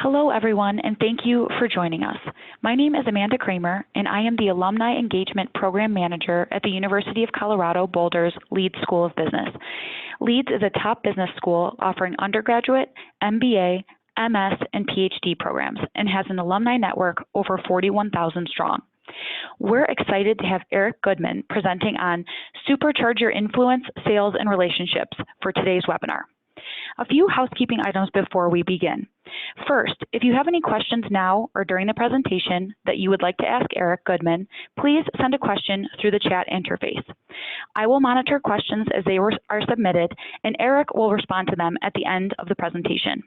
Hello, everyone, and thank you for joining us. My name is Amanda Kramer, and I am the Alumni Engagement Program Manager at the University of Colorado Boulder's Leeds School of Business. Leeds is a top business school offering undergraduate, MBA, MS, and PhD programs, and has an alumni network over 41,000 strong. We're excited to have Eric Goodman presenting on Supercharge Your Influence, Sales, and Relationships for today's webinar. A few housekeeping items before we begin. First, if you have any questions now or during the presentation that you would like to ask Eric Goodman, please send a question through the chat interface. I will monitor questions as they are submitted, and Eric will respond to them at the end of the presentation.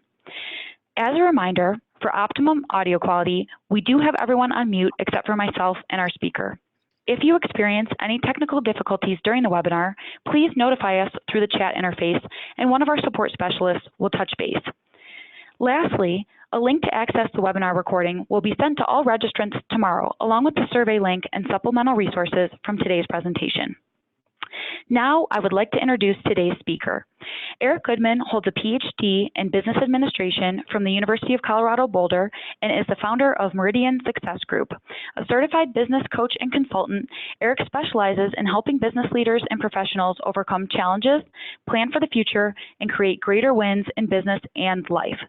As a reminder, for optimum audio quality, we do have everyone on mute except for myself and our speaker. If you experience any technical difficulties during the webinar, please notify us through the chat interface, and one of our support specialists will touch base. Lastly, a link to access the webinar recording will be sent to all registrants tomorrow, along with the survey link and supplemental resources from today's presentation. Now, I would like to introduce today's speaker. Eric Goodman holds a PhD in Business Administration from the University of Colorado Boulder and is the founder of Meridian Success Group. A certified business coach and consultant, Eric specializes in helping business leaders and professionals overcome challenges, plan for the future, and create greater wins in business and life.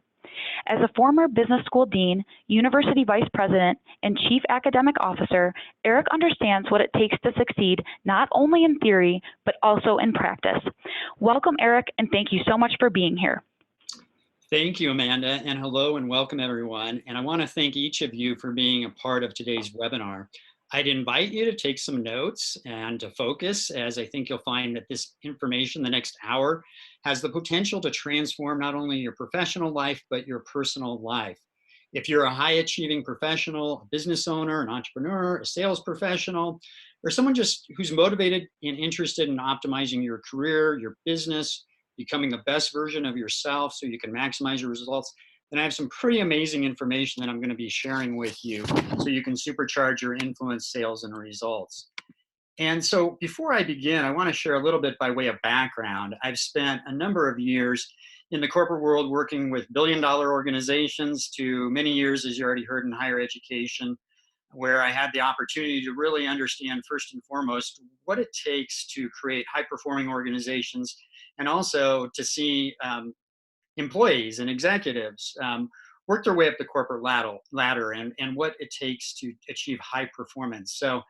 As a former business school dean, university vice president, and chief academic officer, Eric understands what it takes to succeed not only in theory, but also in practice. Welcome, Eric, and thank you so much for being here. Thank you, Amanda, and hello and welcome, everyone. And I want to thank each of you for being a part of today's webinar. I'd invite you to take some notes and to focus, as I think you'll find that this information the next hour has the potential to transform not only your professional life, but your personal life. If you're a high-achieving professional, a business owner, an entrepreneur, a sales professional, or someone just who's motivated and interested in optimizing your career, your business, becoming the best version of yourself so you can maximize your results, then I have some pretty amazing information that I'm going to be sharing with you so you can supercharge your influence, sales, and results. And so before I begin, I want to share a little bit by way of background. I've spent a number of years in the corporate world working with billion-dollar organizations to many years, as you already heard, in higher education, where I had the opportunity to really understand, first and foremost, what it takes to create high-performing organizations, and also to see employees and executives work their way up the corporate ladder and what it takes to achieve high performance. So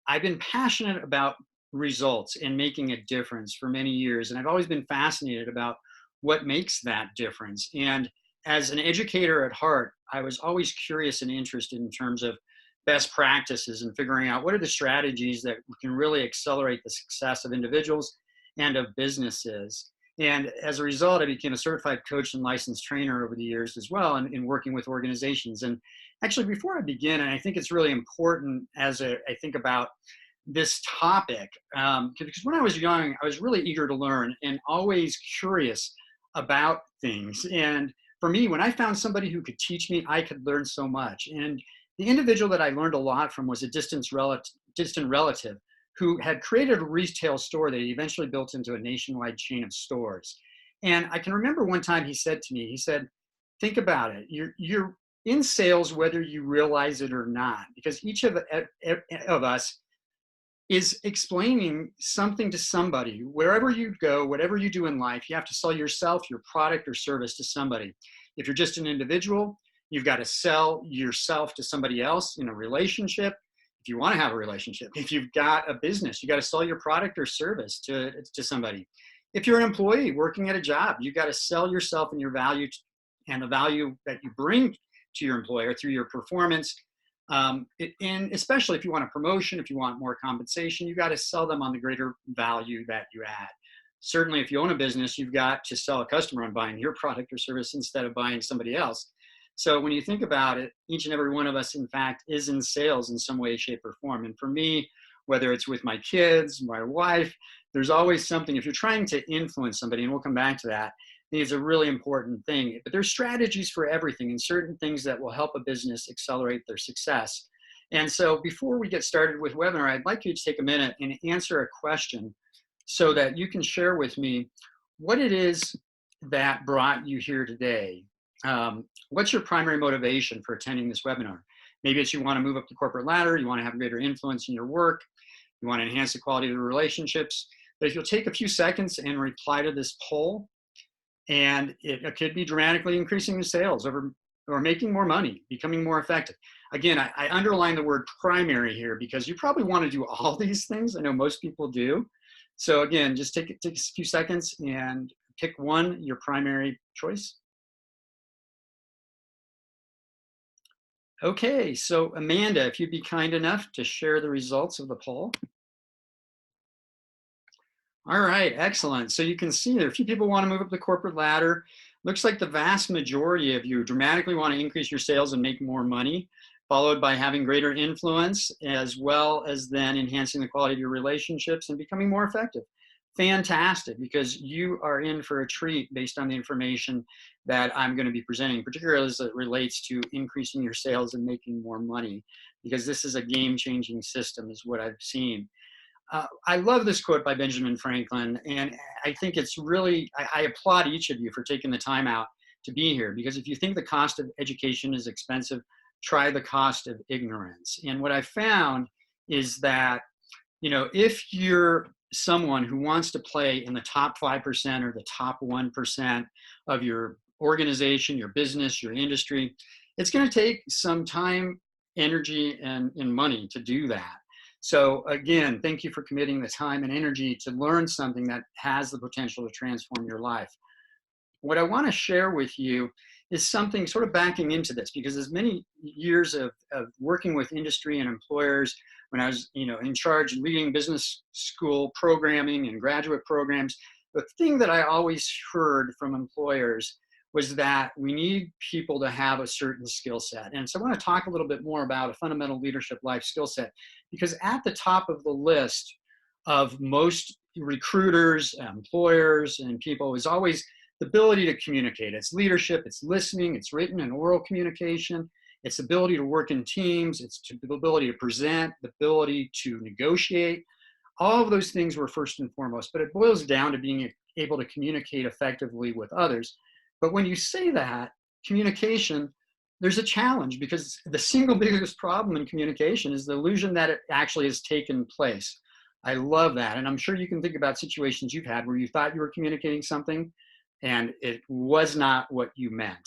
I've been passionate about results and making a difference for many years, and I've always been fascinated about what makes that difference. And as an educator at heart, I was always curious and interested in terms of best practices and figuring out what are the strategies that can really accelerate the success of individuals and of businesses. And as a result, I became a certified coach and licensed trainer over the years as well in working with organizations. And actually, before I begin, and I think it's really important as I think about this topic, because when I was young, I was really eager to learn and always curious about things. And for me, when I found somebody who could teach me, I could learn so much. And the individual that I learned a lot from was a distant relative who had created a retail store that he eventually built into a nationwide chain of stores. And I can remember one time he said to me, he said, think about it. You're in sales whether you realize it or not, because each of us is explaining something to somebody. Wherever you go, whatever you do in life, you have to sell yourself, your product or service to somebody. If you're just an individual, you've got to sell yourself to somebody else in a relationship. If you want to have a relationship, if you've got a business, you got to sell your product or service to somebody. If you're an employee working at a job, you got to sell yourself and your value and the value that you bring to your employer through your performance. And especially if you want a promotion, if you want more compensation, you got to sell them on the greater value that you add. Certainly, if you own a business, you've got to sell a customer on buying your product or service instead of buying somebody else. So when you think about it, each and every one of us, in fact, is in sales in some way, shape, or form. And for me, whether it's with my kids, my wife, there's always something. If you're trying to influence somebody, and we'll come back to that, I think it's a really important thing. But there's strategies for everything and certain things that will help a business accelerate their success. And so before we get started with webinar, I'd like you to take a minute and answer a question so that you can share with me what it is that brought you here today. what's your primary motivation for attending this webinar? Maybe it's you want to move up the corporate ladder, you want to have greater influence in your work, you want to enhance the quality of the relationships. But if you'll take a few seconds and reply to this poll, and it could be dramatically increasing the sales or making more money, becoming more effective. Again, I underline the word primary here because you probably want to do all these things. I know most people do. So again, just take a few seconds and pick one, your primary choice. Okay, so Amanda, if you'd be kind enough to share the results of the poll. All right, excellent. So you can see there, a few people want to move up the corporate ladder. Looks like the vast majority of you dramatically want to increase your sales and make more money, followed by having greater influence, as well as then enhancing the quality of your relationships and becoming more effective. Fantastic, because you are in for a treat based on the information that I'm going to be presenting, particularly as it relates to increasing your sales and making more money, because this is a game-changing system is what I've seen. I love this quote by Benjamin Franklin, and I think it's really, I applaud each of you for taking the time out to be here, because if you think the cost of education is expensive, try the cost of ignorance. And what I found is that, you know, if you're someone who wants to play in the top 5% or the top 1% of your organization, your business, your industry, it's going to take some time, energy, and money to do that. So again, thank you for committing the time and energy to learn something that has the potential to transform your life. What I want to share with you is something sort of backing into this, because as many years of working with industry and employers, when I was, you know, in charge of leading business school programming and graduate programs, the thing that I always heard from employers was that we need people to have a certain skill set. And so I want to talk a little bit more about a fundamental leadership life skill set, because at the top of the list of most recruiters, employers, and people is always the ability to communicate. It's leadership, it's listening, it's written and oral communication, it's the ability to work in teams, it's the ability to present, the ability to negotiate. All of those things were first and foremost, but it boils down to being able to communicate effectively with others. But when you say that, communication, there's a challenge, because the single biggest problem in communication is the illusion that it actually has taken place. I love that. And I'm sure you can think about situations you've had where you thought you were communicating something and it was not what you meant.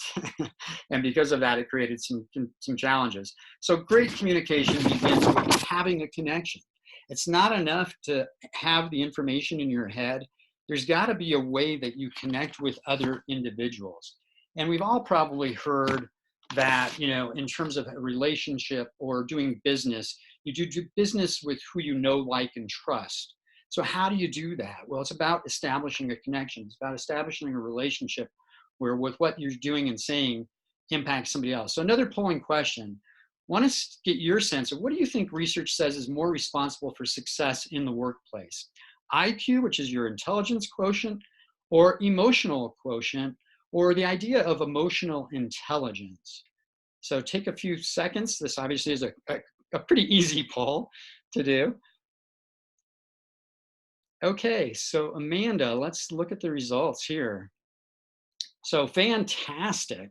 And because of that, it created some challenges. So great communication begins with having a connection. It's not enough to have the information in your head. There's got to be a way that you connect with other individuals. And we've all probably heard that, you know, in terms of a relationship or doing business, you do business with who you know, like, and trust. So how do you do that? Well, it's about establishing a connection. It's about establishing a relationship where with what you're doing and saying impacts somebody else. So another polling question, want to get your sense of what do you think research says is more responsible for success in the workplace? IQ, which is your intelligence quotient, or emotional quotient, or the idea of emotional intelligence. So take a few seconds. This obviously is a pretty easy poll to do. Okay, so Amanda, let's look at the results here. So fantastic.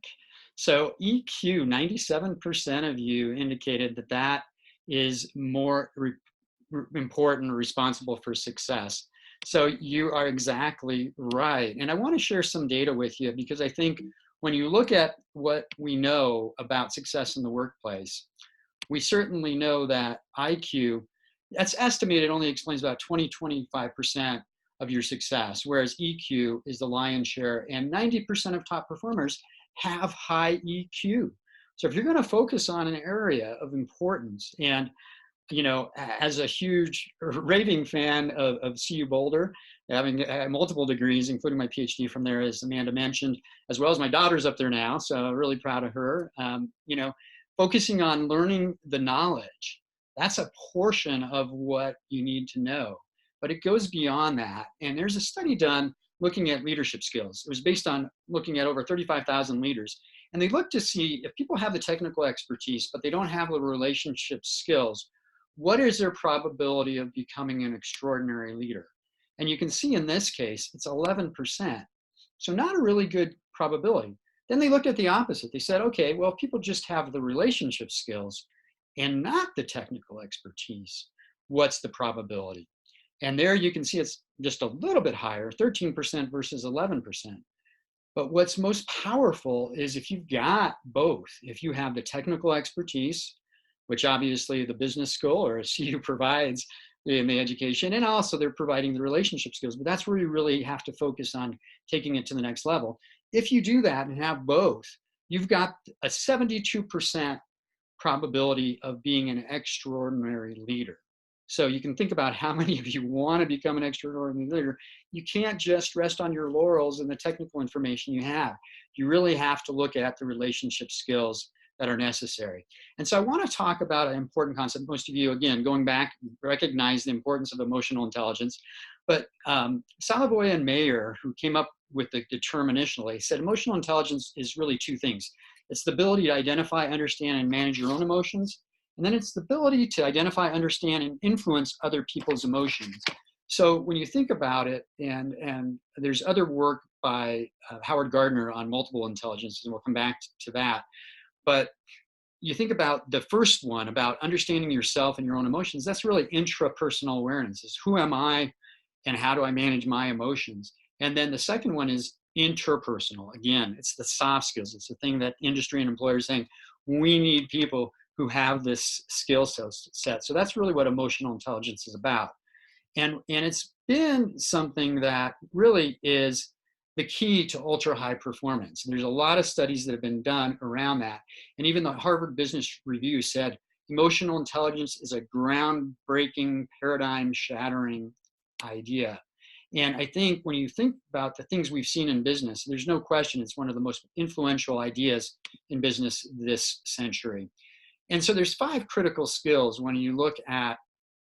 So EQ, 97% of you indicated that that is more important or responsible for success. So you are exactly right. And I want to share some data with you, because I think when you look at what we know about success in the workplace, we certainly know that IQ, that's estimated, only explains about 20-25% of your success, whereas EQ is the lion's share, and 90% of top performers have high EQ. So if you're going to focus on an area of importance, and you know, as a huge raving fan of CU Boulder, having multiple degrees, including my PhD from there, as Amanda mentioned, as well as my daughter's up there now, so really proud of her. You know, focusing on learning the knowledge, that's a portion of what you need to know. But it goes beyond that. And there's a study done looking at leadership skills. It was based on looking at over 35,000 leaders. And they looked to see if people have the technical expertise, but they don't have the relationship skills, what is their probability of becoming an extraordinary leader? And you can see in this case, it's 11%. So not a really good probability. Then they looked at the opposite. They said, okay, well, if people just have the relationship skills and not the technical expertise, what's the probability? And there you can see it's just a little bit higher, 13% versus 11%. But what's most powerful is if you've got both, if you have the technical expertise, which obviously the business school or CU provides in the education, and also they're providing the relationship skills, but that's where you really have to focus on taking it to the next level. If you do that and have both, you've got a 72% probability of being an extraordinary leader. So you can think about how many of you want to become an extraordinary leader. You can't just rest on your laurels and the technical information you have. You really have to look at the relationship skills that are necessary. And so I want to talk about an important concept. Most of you, again, going back, recognize the importance of emotional intelligence. But Savoy and Mayer, who came up with the term initially, said emotional intelligence is really two things. It's the ability to identify, understand, and manage your own emotions. And then it's the ability to identify, understand, and influence other people's emotions. So when you think about it, and there's other work by Howard Gardner on multiple intelligences, and we'll come back to that. But you think about the first one, about understanding yourself and your own emotions, that's really intrapersonal awareness. Is who am I and how do I manage my emotions? And then the second one is interpersonal. Again, it's the soft skills. It's the thing that industry and employers are saying, we need people who have this skill set. So that's really what emotional intelligence is about. And it's been something that really is the key to ultra high performance. And there's a lot of studies that have been done around that. And even the Harvard Business Review said emotional intelligence is a groundbreaking, paradigm shattering idea. And I think when you think about the things we've seen in business, there's no question it's one of the most influential ideas in business this century. And so there's 5 critical skills when you look at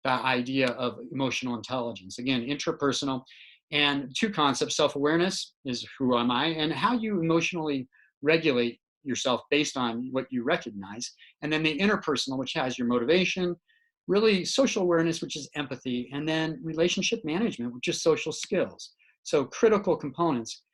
the idea of emotional intelligence. Again, intrapersonal, and 2 concepts: self-awareness is who am I, and how you emotionally regulate yourself based on what you recognize. And then the interpersonal, which has your motivation, really social awareness, which is empathy, and then relationship management, which is social skills. So critical components.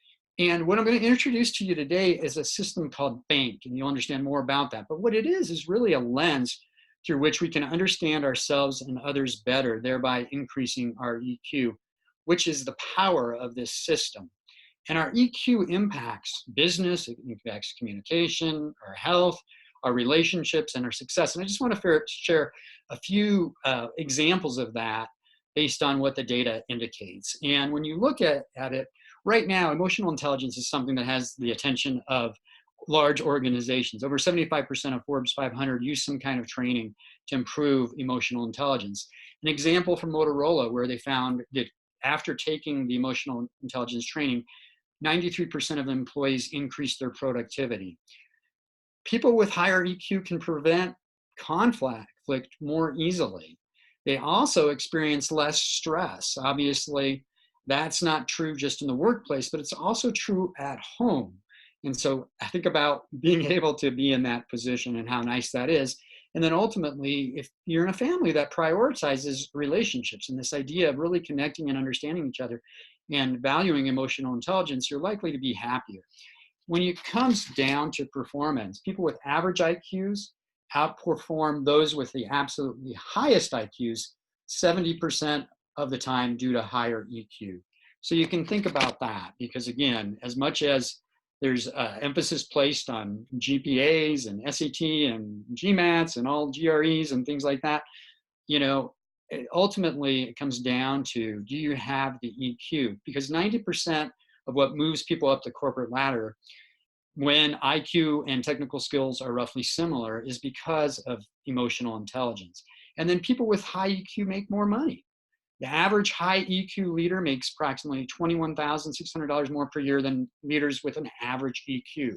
And what I'm going to introduce to you today is a system called B.A.N.K, and you'll understand more about that. But what it is really a lens through which we can understand ourselves and others better, thereby increasing our EQ, which is the power of this system. And our EQ impacts business, it impacts communication, our health, our relationships, and our success. And I just want to share a few examples of that based on what the data indicates. And when you look at it, right now, emotional intelligence is something that has the attention of large organizations. Over 75% of Forbes 500 use some kind of training to improve emotional intelligence. An example from Motorola, where they found that after taking the emotional intelligence training, 93% of employees increased their productivity. People with higher EQ can prevent conflict more easily. They also experience less stress. Obviously, that's not true just in the workplace, but it's also true at home. And so I think about being able to be in that position and how nice that is. And then ultimately, if you're in a family that prioritizes relationships and this idea of really connecting and understanding each other and valuing emotional intelligence, you're likely to be happier. When it comes down to performance, people with average IQs outperform those with the absolutely highest IQs 70% of the time due to higher EQ. So you can think about that, because again, as much as there's emphasis placed on GPAs and SAT and GMATs and all GREs and things like that, ultimately it comes down to, do you have the EQ? Because 90% of what moves people up the corporate ladder when IQ and technical skills are roughly similar is because of emotional intelligence. And then people with high EQ make more money. The average high EQ leader makes approximately $21,600 more per year than leaders with an average EQ.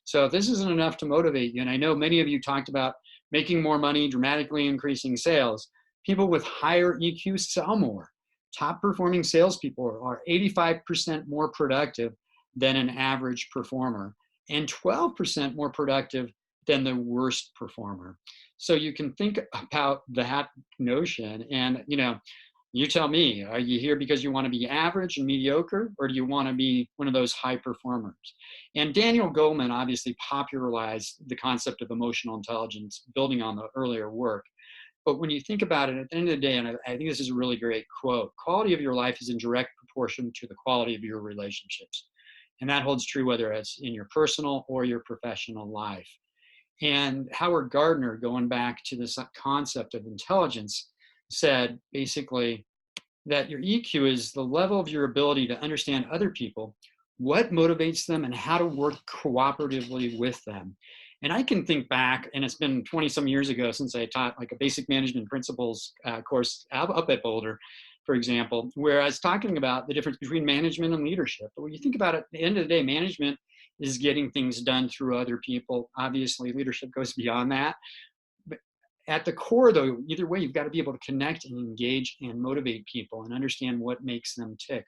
So if this isn't enough to motivate you, and I know many of you talked about making more money, dramatically increasing sales, people with higher EQ sell more. Top performing salespeople are 85% more productive than an average performer, and 12% more productive than the worst performer. So you can think about that notion. And You tell me, are you here because you want to be average and mediocre, or do you want to be one of those high performers? And Daniel Goleman obviously popularized the concept of emotional intelligence, building on the earlier work. But when you think about it, at the end of the day, and I think this is a really great quote, quality of your life is in direct proportion to the quality of your relationships. And that holds true whether it's in your personal or your professional life. And Howard Gardner, going back to this concept of intelligence, said basically that your EQ is the level of your ability to understand other people, what motivates them, and how to work cooperatively with them. And I can think back, and it's been 20 some years ago since I taught like a basic management principles course up at Boulder, for example, where I was talking about the difference between management and leadership. But when you think about it, at the end of the day, management is getting things done through other people. Obviously, leadership goes beyond that. But at the core, though, either way, you've got to be able to connect and engage and motivate people and understand what makes them tick,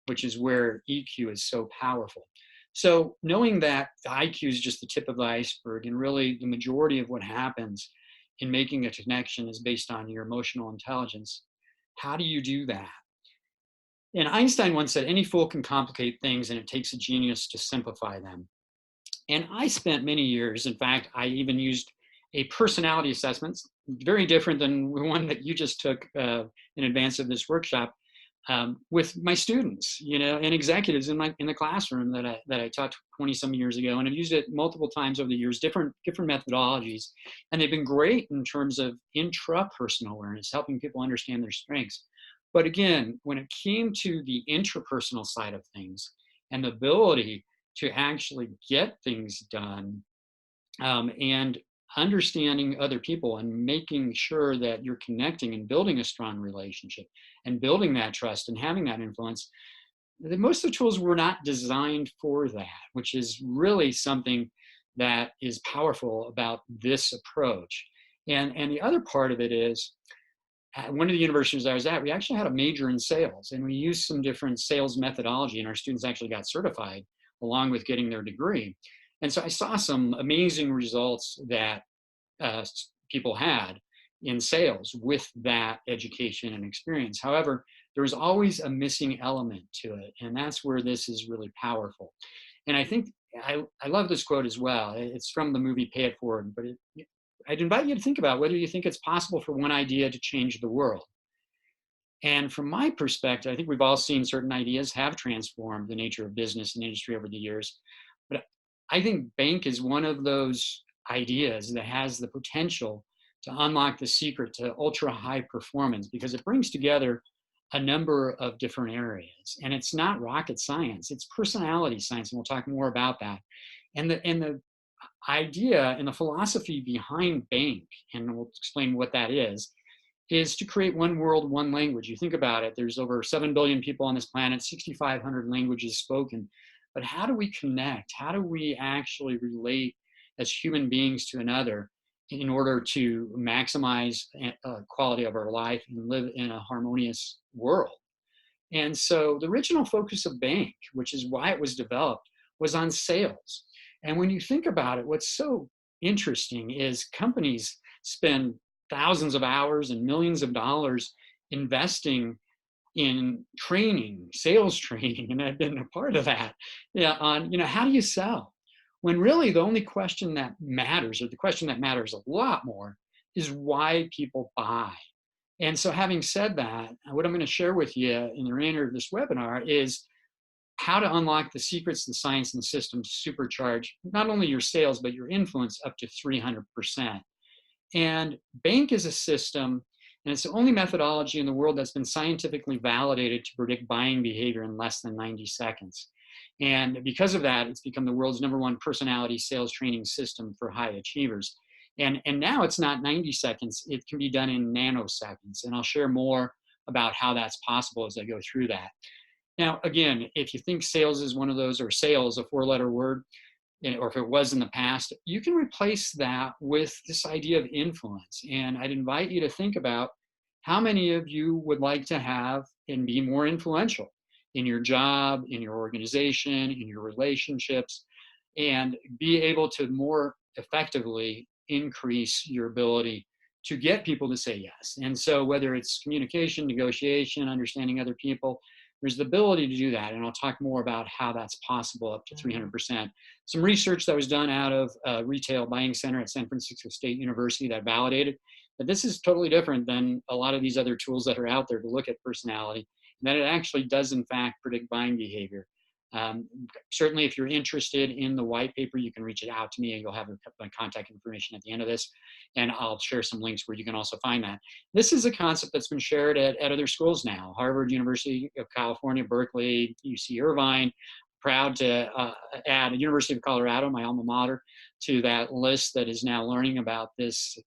which is where EQ is so powerful. So knowing that the IQ is just the tip of the iceberg, and really the majority of what happens in making a connection is based on your emotional intelligence. How do you do that? And Einstein once said, any fool can complicate things, and it takes a genius to simplify them. And I spent many years, in fact, I even used a personality assessment, very different than the one that you just took in advance of this workshop, with my students, and executives in the classroom that I taught 20 some years ago, and I've used it multiple times over the years, different methodologies, and they've been great in terms of intrapersonal awareness, helping people understand their strengths. But again, when it came to the interpersonal side of things and the ability to actually get things done, and understanding other people and making sure that you're connecting and building a strong relationship and building that trust and having that influence, most of the tools were not designed for that, which is really something that is powerful about this approach. And the other part of it is, at one of the universities I was at, we actually had a major in sales, and we used some different sales methodology, and our students actually got certified along with getting their degree. And so I saw some amazing results that people had in sales with that education and experience. However, there was always a missing element to it, and that's where this is really powerful. And I think I love this quote as well. It's from the movie Pay It Forward, but I'd invite you to think about whether you think it's possible for one idea to change the world. And from my perspective, I think we've all seen certain ideas have transformed the nature of business and industry over the years. But I think B.A.N.K is one of those ideas that has the potential to unlock the secret to ultra high performance, because it brings together a number of different areas. And it's not rocket science, it's personality science. And we'll talk more about that. And the idea and the philosophy behind B.A.N.K, and we'll explain what that is to create one world, one language. You think about it, there's over 7 billion people on this planet, 6,500 languages spoken. But how do we connect? How do we actually relate as human beings to another in order to maximize quality of our life and live in a harmonious world? And so the original focus of B.A.N.K, which is why it was developed, was on sales. And when you think about it, what's so interesting is companies spend thousands of hours and millions of dollars investing in training, sales training, and I've been a part of that. Yeah, on how do you sell? When really the only question that matters, or the question that matters a lot more, is why people buy. And so, having said that, what I'm going to share with you in the remainder of this webinar is how to unlock the secrets, the science, and the systems to supercharge not only your sales, but your influence up to 300%. And B.A.N.K is a system, and it's the only methodology in the world that's been scientifically validated to predict buying behavior in less than 90 seconds. And because of that, it's become the world's #1 personality sales training system for high achievers. And now it's not 90 seconds, it can be done in nanoseconds. And I'll share more about how that's possible as I go through that. Now, again, if you think sales is one of those, or sales, a 4-letter word, or if it was in the past, you can replace that with this idea of influence. And I'd invite you to think about how many of you would like to have and be more influential in your job, in your organization, in your relationships, and be able to more effectively increase your ability to get people to say yes. And so whether it's communication, negotiation, understanding other people, there's the ability to do that. And I'll talk more about how that's possible up to 300%. Some research that was done out of Retail Buying Center at San Francisco State University that validated that this is totally different than a lot of these other tools that are out there to look at personality, and that it actually does in fact predict buying behavior. Certainly if you're interested in the white paper, you can reach it out to me and you'll have my contact information at the end of this. And I'll share some links where you can also find that. This is a concept that's been shared at other schools now, Harvard, University of California, Berkeley, UC Irvine. Proud to add University of Colorado, my alma mater, to that list that is now learning about this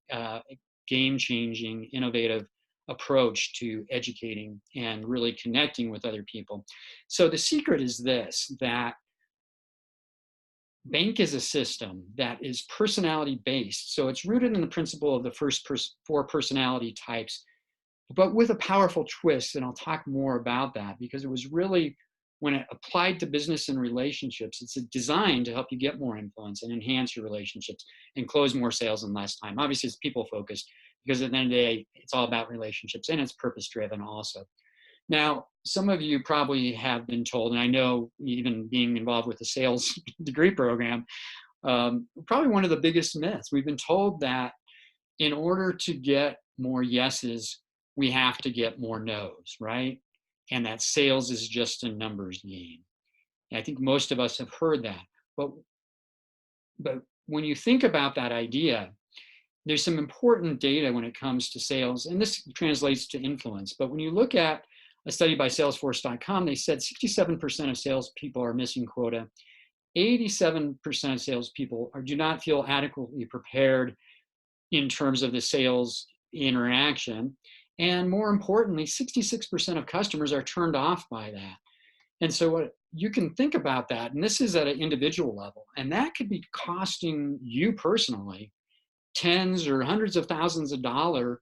game-changing, innovative approach to educating and really connecting with other people. So the secret is this, that B.A.N.K is a system that is personality based. So it's rooted in the principle of the first four personality types, but with a powerful twist. And I'll talk more about that because it was really, when it applied to business and relationships, it's designed to help you get more influence and enhance your relationships and close more sales in less time. Obviously, it's people focused because at the end of the day, it's all about relationships, and it's purpose driven also. Now, some of you probably have been told, and I know even being involved with the sales degree program, probably one of the biggest myths. We've been told that in order to get more yeses, we have to get more nos, right? And that sales is just a numbers game. And I think most of us have heard that. But when you think about that idea, there's some important data when it comes to sales, and this translates to influence. But when you look at a study by Salesforce.com, they said 67% of salespeople are missing quota. 87% of salespeople do not feel adequately prepared in terms of the sales interaction. And more importantly, 66% of customers are turned off by that. And so what you can think about that, and this is at an individual level, and that could be costing you personally tens or hundreds of thousands of dollars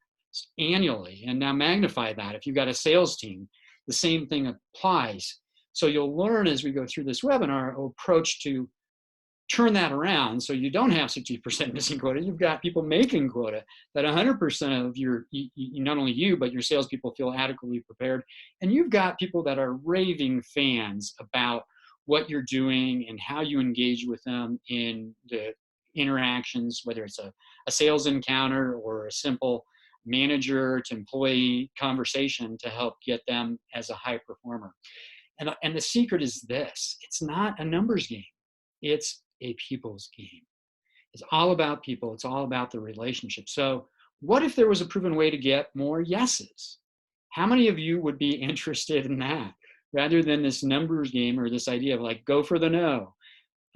annually. And now magnify that if you've got a sales team, the same thing applies. So you'll learn as we go through this webinar approach to turn that around so you don't have 60% missing quota. You've got people making quota, that 100% of your, not only you, but your salespeople feel adequately prepared. And you've got people that are raving fans about what you're doing and how you engage with them in the interactions, whether it's a sales encounter or a simple manager to employee conversation to help get them as a high performer. And the secret is this: it's not a numbers game, it's a people's game. It's all about people, it's all about the relationship. So what if there was a proven way to get more yeses? How many of you would be interested in that rather than this numbers game or this idea of like, go for the no?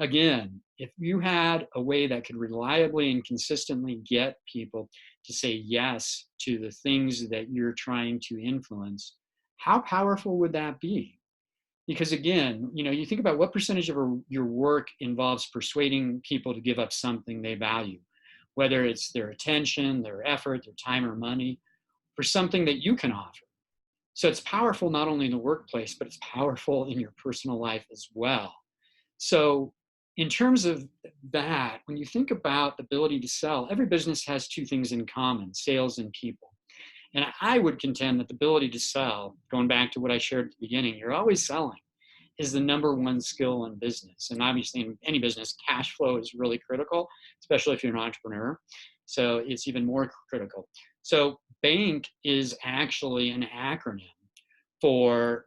Again, if you had a way that could reliably and consistently get people to say yes to the things that you're trying to influence, how powerful would that be? Because again, you think about what percentage of your work involves persuading people to give up something they value, whether it's their attention, their effort, their time or money, for something that you can offer. So it's powerful not only in the workplace, but it's powerful in your personal life as well. So in terms of that, when you think about the ability to sell, every business has two things in common: sales and people. And I would contend that the ability to sell, going back to what I shared at the beginning, you're always selling, is the number one skill in business. And obviously in any business, cash flow is really critical, especially if you're an entrepreneur. So it's even more critical. So B.A.N.K is actually an acronym for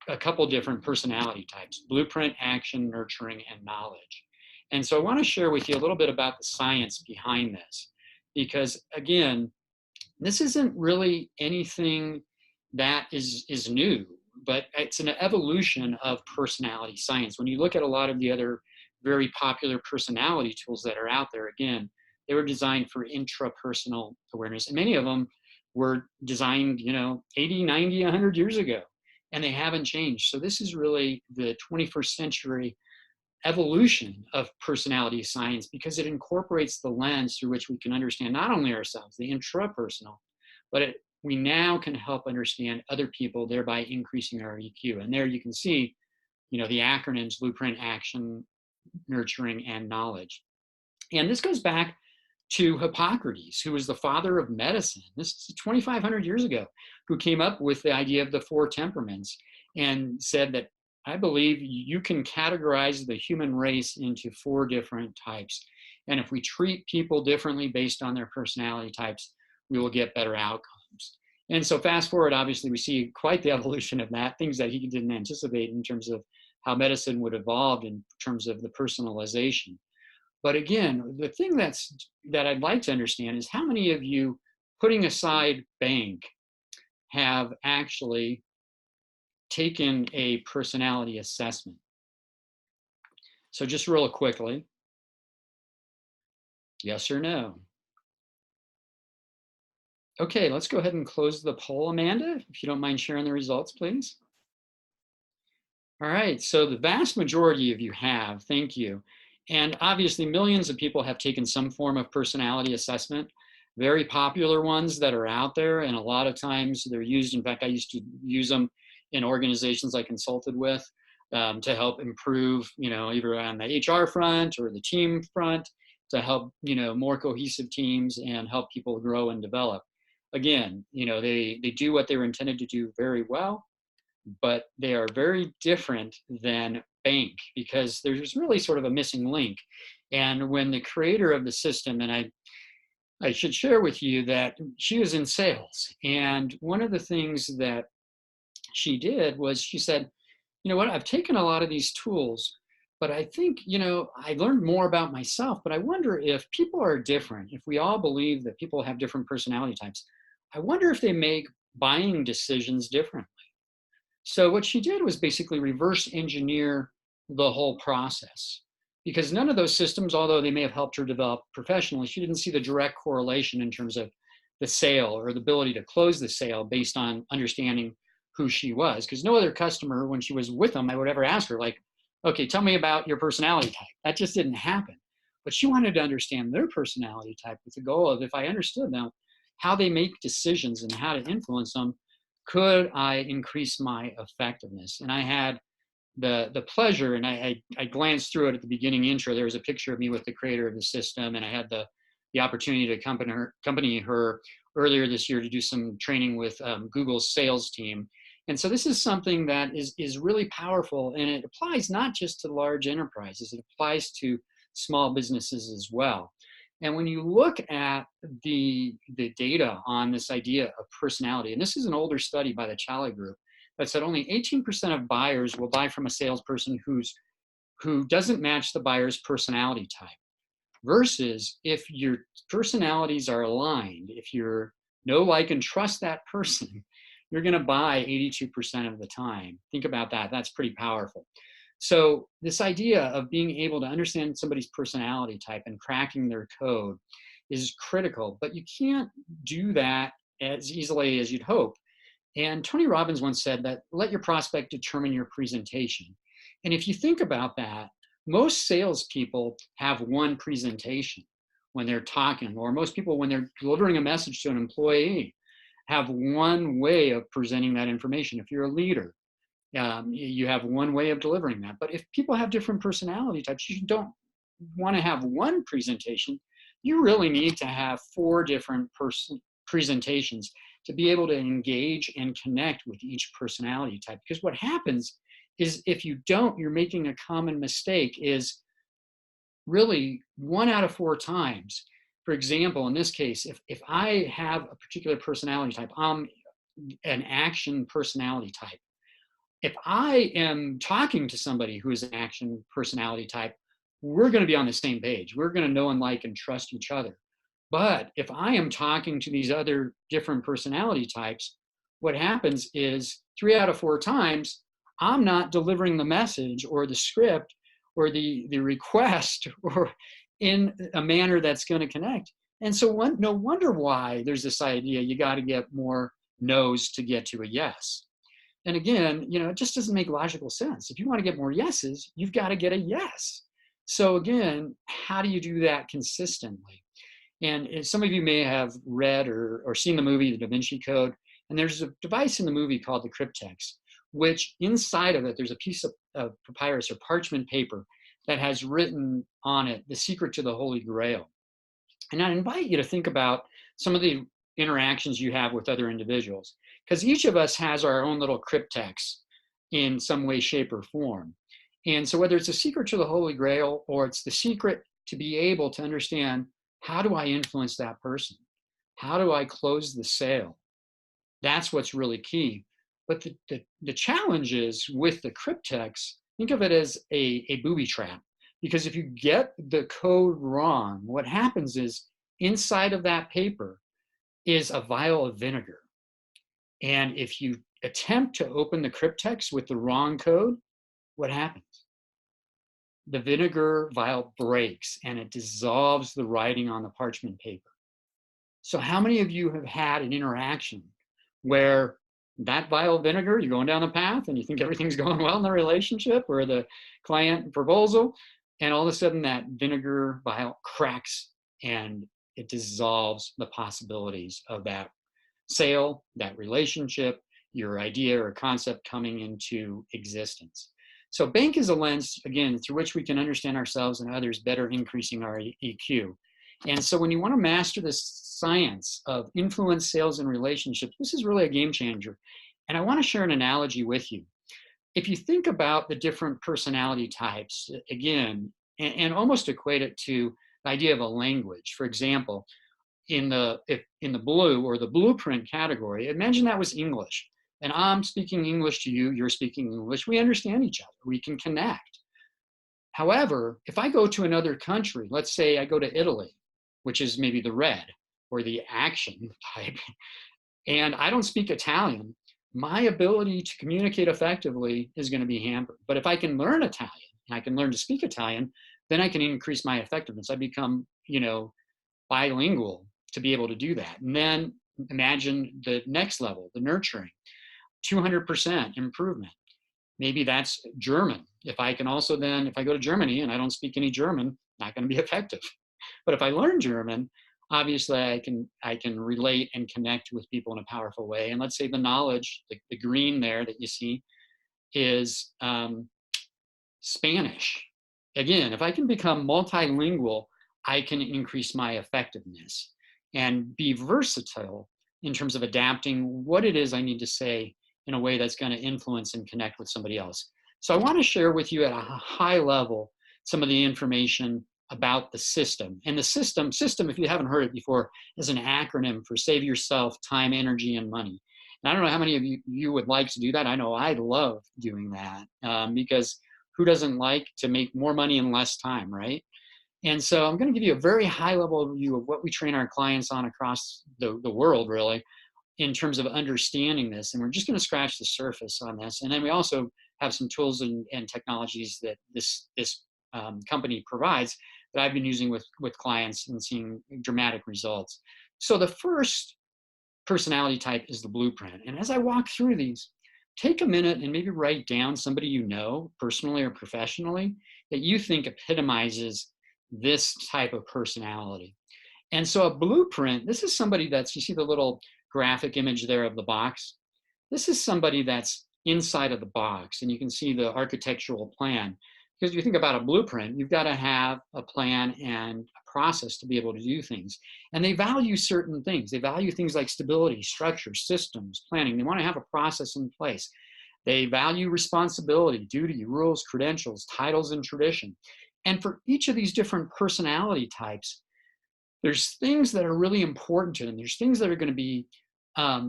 a couple different personality types: blueprint, action, nurturing, and knowledge. And so I want to share with you a little bit about the science behind this, because again, this isn't really anything that is new, but it's an evolution of personality science. When you look at a lot of the other very popular personality tools that are out there, again, they were designed for intrapersonal awareness. And many of them were designed, 80, 90, 100 years ago, and they haven't changed. So this is really the 21st century evolution of personality science, because it incorporates the lens through which we can understand not only ourselves, the intrapersonal, but we now can help understand other people, thereby increasing our EQ. And there you can see, the acronyms: blueprint, action, nurturing, and knowledge. And this goes back to Hippocrates, who was the father of medicine. This is 2,500 years ago, who came up with the idea of the four temperaments and said that I believe you can categorize the human race into four different types. And if we treat people differently based on their personality types, we will get better outcomes. And so fast forward, obviously, we see quite the evolution of that, things that he didn't anticipate in terms of how medicine would evolve in terms of the personalization. But again, the thing that I'd like to understand is how many of you, putting aside B.A.N.K, have actually taken a personality assessment? So just real quickly, yes or no? Okay, let's go ahead and close the poll, Amanda, if you don't mind sharing the results, please. All right, so the vast majority of you have, thank you. And obviously millions of people have taken some form of personality assessment, very popular ones that are out there, and a lot of times they're used. In fact, I used to use them in organizations I consulted with to help improve, either on the HR front or the team front, to help, more cohesive teams and help people grow and develop. Again, they do what they were intended to do very well, but they are very different than B.A.N.K because there's really sort of a missing link. And when the creator of the system, and I should share with you that she was in sales, and one of the things that she did was she said, you know what, I've taken a lot of these tools, but I think, I learned more about myself, but I wonder if people are different, if we all believe that people have different personality types, I wonder if they make buying decisions different. So what she did was basically reverse engineer the whole process, because none of those systems, although they may have helped her develop professionally, she didn't see the direct correlation in terms of the sale or the ability to close the sale based on understanding who she was. Because no other customer, when she was with them, I would ever ask her, like, okay, tell me about your personality type. That just didn't happen. But she wanted to understand their personality type with the goal of, if I understood them, how they make decisions and how to influence them, could I increase my effectiveness? And I had the pleasure, and I glanced through it at the beginning intro. There was a picture of me with the creator of the system, and I had the opportunity to accompany her earlier this year to do some training with Google's sales team. And so this is something that is really powerful, and it applies not just to large enterprises, it applies to small businesses as well. And when you look at the data on this idea of personality, and this is an older study by the Chali Group that said only 18% of buyers will buy from a salesperson who doesn't match the buyer's personality type. Versus if your personalities are aligned, if you're know, like, and trust that person, you're going to buy 82% of the time. Think about that. That's pretty powerful. So this idea of being able to understand somebody's personality type and cracking their code is critical, but you can't do that as easily as you'd hope. And Tony Robbins once said that let your prospect determine your presentation. And if you think about that, most salespeople have one presentation when they're talking, or most people, when they're delivering a message to an employee, have one way of presenting that information. If you're a leader, you have one way of delivering that. But if people have different personality types, you don't want to have one presentation. You really need to have four different presentations to be able to engage and connect with each personality type. Because what happens is if you don't, you're making a common mistake is really 1 out of 4 times. For example, in this case, if I have a particular personality type, I'm an action personality type. If I am talking to somebody who is an action personality type, we're going to be on the same page. We're going to know and like and trust each other. But if I am talking to these other different personality types, what happens is 3 out of 4 times, I'm not delivering the message or the script or the request or in a manner that's going to connect. And so no wonder why there's this idea you got to get more no's to get to a yes. And again, it just doesn't make logical sense. If you want to get more yeses, you've got to get a yes. So again, how do you do that consistently? And some of you may have read or seen the movie, The Da Vinci Code, and there's a device in the movie called the cryptex, which inside of it, there's a piece of papyrus or parchment paper that has written on it the secret to the Holy Grail. And I invite you to think about some of the interactions you have with other individuals, because each of us has our own little cryptex in some way, shape, or form. And so whether it's a secret to the Holy Grail or it's the secret to be able to understand, how do I influence that person? How do I close the sale? That's what's really key. But the challenge is with the cryptex, think of it as a booby trap. Because if you get the code wrong, what happens is inside of that paper is a vial of vinegar. And if you attempt to open the cryptex with the wrong code, what happens? The vinegar vial breaks and it dissolves the writing on the parchment paper. So how many of you have had an interaction where that vial of vinegar, you're going down the path and you think everything's going well in the relationship or the client proposal, and all of a sudden that vinegar vial cracks and it dissolves the possibilities of that sale, that relationship, your idea or concept coming into existence. So B.A.N.K is a lens, again, through which we can understand ourselves and others better, increasing our EQ. And so when you want to master this science of influence, sales, and relationships, this is really a game changer. And I want to share an analogy with you. If you think about the different personality types, again, and almost equate it to the idea of a language. For example, in the blue or the blueprint category, imagine that was English. And I'm speaking English to you, you're speaking English. We understand each other, we can connect. However, if I go to another country, let's say I go to Italy, which is maybe the red or the action type, and I don't speak Italian, my ability to communicate effectively is going to be hampered. But if I can learn Italian and I can learn to speak Italian, then I can increase my effectiveness. I become, bilingual to be able to do that. And then imagine the next level, the nurturing, 200% improvement. Maybe that's German. If I can also then, if I go to Germany and I don't speak any German, not going to be effective. But if I learn German, obviously I can relate and connect with people in a powerful way. And let's say the knowledge, the green there that you see, is Spanish. Again, if I can become multilingual, I can increase my effectiveness and be versatile in terms of adapting what it is I need to say in a way that's going to influence and connect with somebody else. So I want to share with you at a high level some of the information about the system. And the system, if you haven't heard it before, is an acronym for save yourself time, energy, and money. And I don't know how many of you would like to do that. I know I love doing that because who doesn't like to make more money in less time, right? And so I'm going to give you a very high level overview of what we train our clients on across the world, really, in terms of understanding this. And we're just going to scratch the surface on this. And then we also have some tools and technologies that this company provides that I've been using with clients and seeing dramatic results. So the first personality type is the blueprint. And as I walk through these, take a minute and maybe write down somebody you know, personally or professionally, that you think epitomizes this type of personality. And so a blueprint, this is somebody that's, you see the little graphic image there of the box? This is somebody that's inside of the box, and you can see the architectural plan. Because if you think about a blueprint, you've got to have a plan and a process to be able to do things. And they value certain things. They value things like stability, structure, systems, planning. They want to have a process in place. They value responsibility, duty, rules, credentials, titles, and tradition. And for each of these different personality types, there's things that are really important to them. There's things that are going to be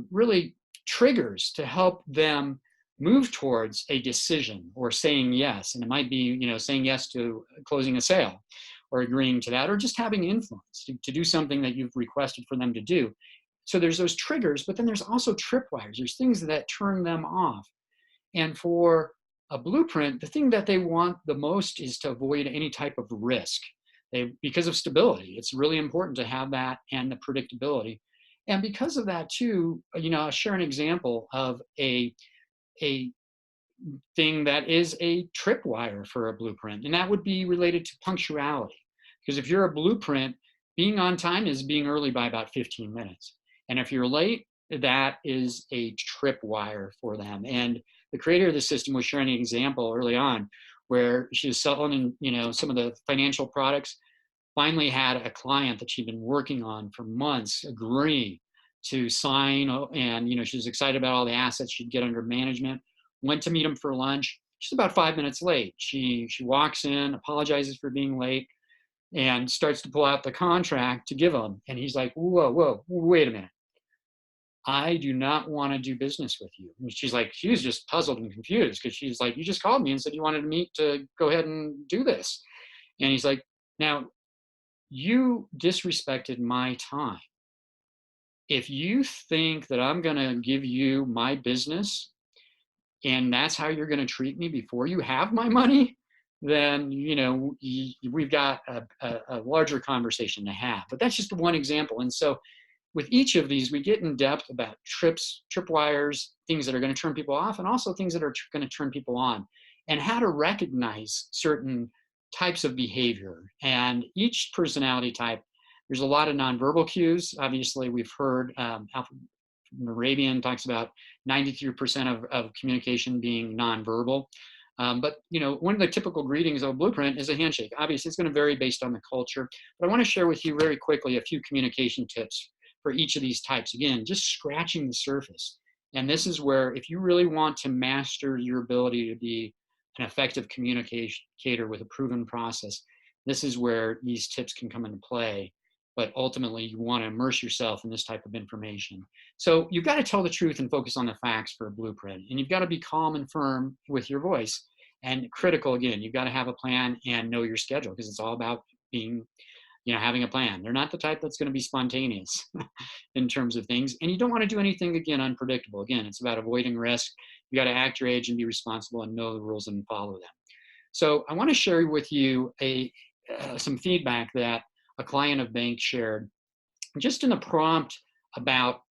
really triggers to help them move towards a decision or saying yes. And it might be, saying yes to closing a sale or agreeing to that, or just having influence to do something that you've requested for them to do. So there's those triggers, but then there's also tripwires. There's things that turn them off. And for a blueprint, the thing that they want the most is to avoid any type of risk. Because of stability, it's really important to have that and the predictability. And because of that too, I'll share an example of a thing that is a tripwire for a blueprint, and that would be related to punctuality. Because if you're a blueprint, being on time is being early by about 15 minutes. And if you're late, that is a tripwire for them. And the creator of the system was sharing an example early on where she was selling, some of the financial products. finally had a client that she'd been working on for months agree to sign, and she was excited about all the assets she'd get under management. Went to meet him for lunch. She's about 5 minutes late. She walks in, apologizes for being late, and starts to pull out the contract to give him. And he's like, whoa, whoa, wait a minute. I do not want to do business with you. And she's like, she was just puzzled and confused because she's like, you just called me and said you wanted to meet to go ahead and do this. And he's like, now you disrespected my time. If you think that I'm going to give you my business and that's how you're going to treat me before you have my money, then we've got a larger conversation to have. But that's just one example. And so with each of these, we get in depth about tripwires, things that are going to turn people off, and also things that are going to turn people on, and how to recognize certain types of behavior. And each personality type, there's a lot of nonverbal cues. Obviously, we've heard Alfred Moravian talks about 93% of communication being nonverbal. But one of the typical greetings of a blueprint is a handshake. Obviously, it's going to vary based on the culture. But I want to share with you very quickly a few communication tips for each of these types. Again, just scratching the surface. And this is where, if you really want to master your ability to be an effective communicator with a proven process, this is where these tips can come into play. But ultimately, you want to immerse yourself in this type of information. So you've got to tell the truth and focus on the facts for a blueprint. And you've got to be calm and firm with your voice. And critical, again, you've got to have a plan and know your schedule, because it's all about being, having a plan. They're not the type that's going to be spontaneous in terms of things. And you don't want to do anything, again, unpredictable. Again, it's about avoiding risk. You got to act your age and be responsible and know the rules and follow them. So I want to share with you some feedback that a client of B.A.N.K shared just in the prompt about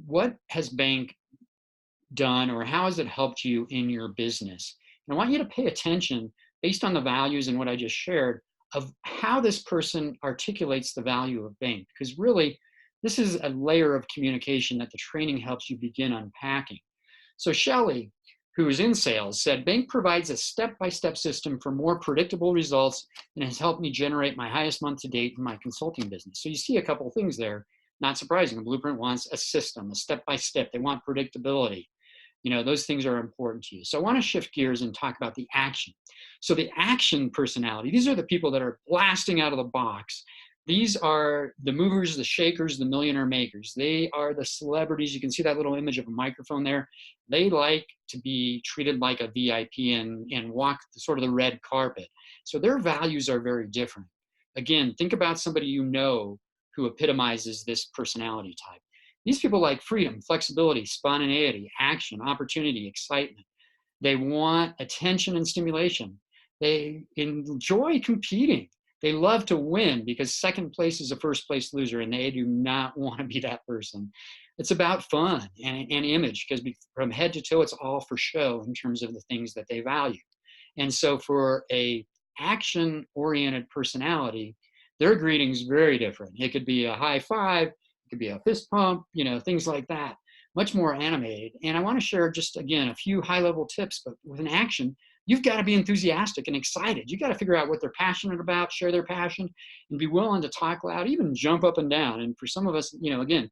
what has B.A.N.K done, or how has it helped you in your business. And I want you to pay attention, based on the values and what I just shared, of how this person articulates the value of B.A.N.K, because really this is a layer of communication that the training helps you begin unpacking. So Shelley, who is in sales, said, B.A.N.K provides a step-by-step system for more predictable results and has helped me generate my highest month to date in my consulting business. So you see a couple of things there. Not surprising. A blueprint wants a system, a step-by-step. They want predictability. Those things are important to you. So I want to shift gears and talk about the action. So the action personality, these are the people that are blasting out of the box. These are the movers, the shakers, the millionaire makers. They are the celebrities. You can see that little image of a microphone there. They like to be treated like a VIP and walk sort of the red carpet. So their values are very different. Again, think about somebody who epitomizes this personality type. These people like freedom, flexibility, spontaneity, action, opportunity, excitement. They want attention and stimulation. They enjoy competing. They love to win, because second place is a first place loser, and they do not want to be that person. It's about fun and image, because from head to toe, it's all for show in terms of the things that they value. And so for a action-oriented personality, their greeting's very different. It could be a high five, it could be a fist pump, things like that. Much more animated. And I want to share just, again, a few high-level tips, but with an action, you've got to be enthusiastic and excited. You've got to figure out what they're passionate about, share their passion, and be willing to talk loud, even jump up and down. And for some of us, again,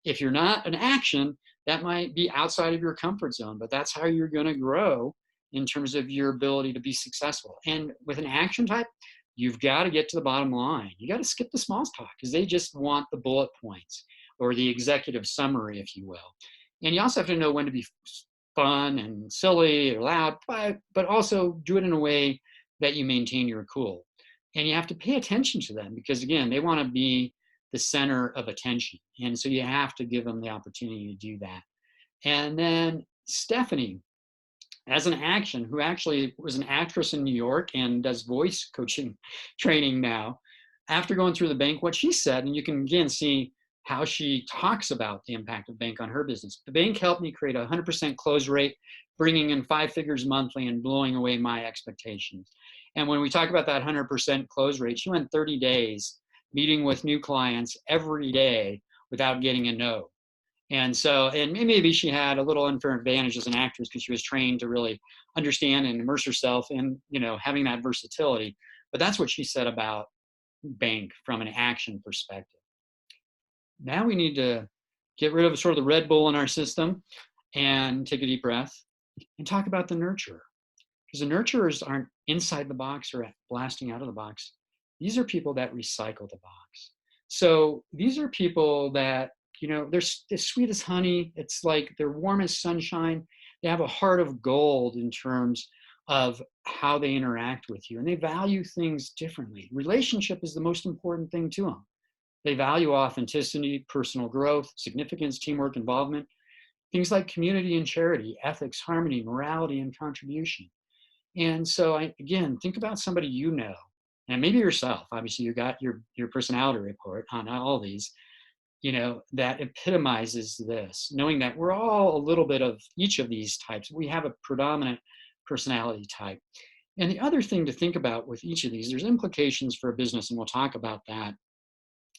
if you're not an action, that might be outside of your comfort zone, but that's how you're going to grow in terms of your ability to be successful. And with an action type, you've got to get to the bottom line. You got to skip the small talk, because they just want the bullet points, or the executive summary, if you will. And you also have to know when to be fun and silly or loud, but also do it in a way that you maintain your cool. And you have to pay attention to them, because again, they want to be the center of attention. And so you have to give them the opportunity to do that. And then Stephanie, as an action, who actually was an actress in New York and does voice coaching training now, after going through the B.A.N.K, what she said, and you can again see how she talks about the impact of B.A.N.K on her business. The B.A.N.K helped me create a 100% close rate, bringing in 5 figures monthly and blowing away my expectations. And when we talk about that 100% close rate, she went 30 days meeting with new clients every day without getting a no. And so, and maybe she had a little unfair advantage as an actress, because she was trained to really understand and immerse herself in, having that versatility. But that's what she said about bank from an action perspective. Now we need to get rid of sort of the Red Bull in our system and take a deep breath and talk about the nurturer. Because the nurturers aren't inside the box or blasting out of the box. These are people that recycle the box. So these are people that, they're as sweet as honey. It's like they're warm as sunshine. They have a heart of gold in terms of how they interact with you, and they value things differently. Relationship is the most important thing to them. They value authenticity, personal growth, significance, teamwork, involvement, things like community and charity, ethics, harmony, morality, and contribution. And so, again, think about somebody and maybe yourself. Obviously, you got your personality report on all these, that epitomizes this, knowing that we're all a little bit of each of these types. We have a predominant personality type. And the other thing to think about with each of these, there's implications for a business, and we'll talk about that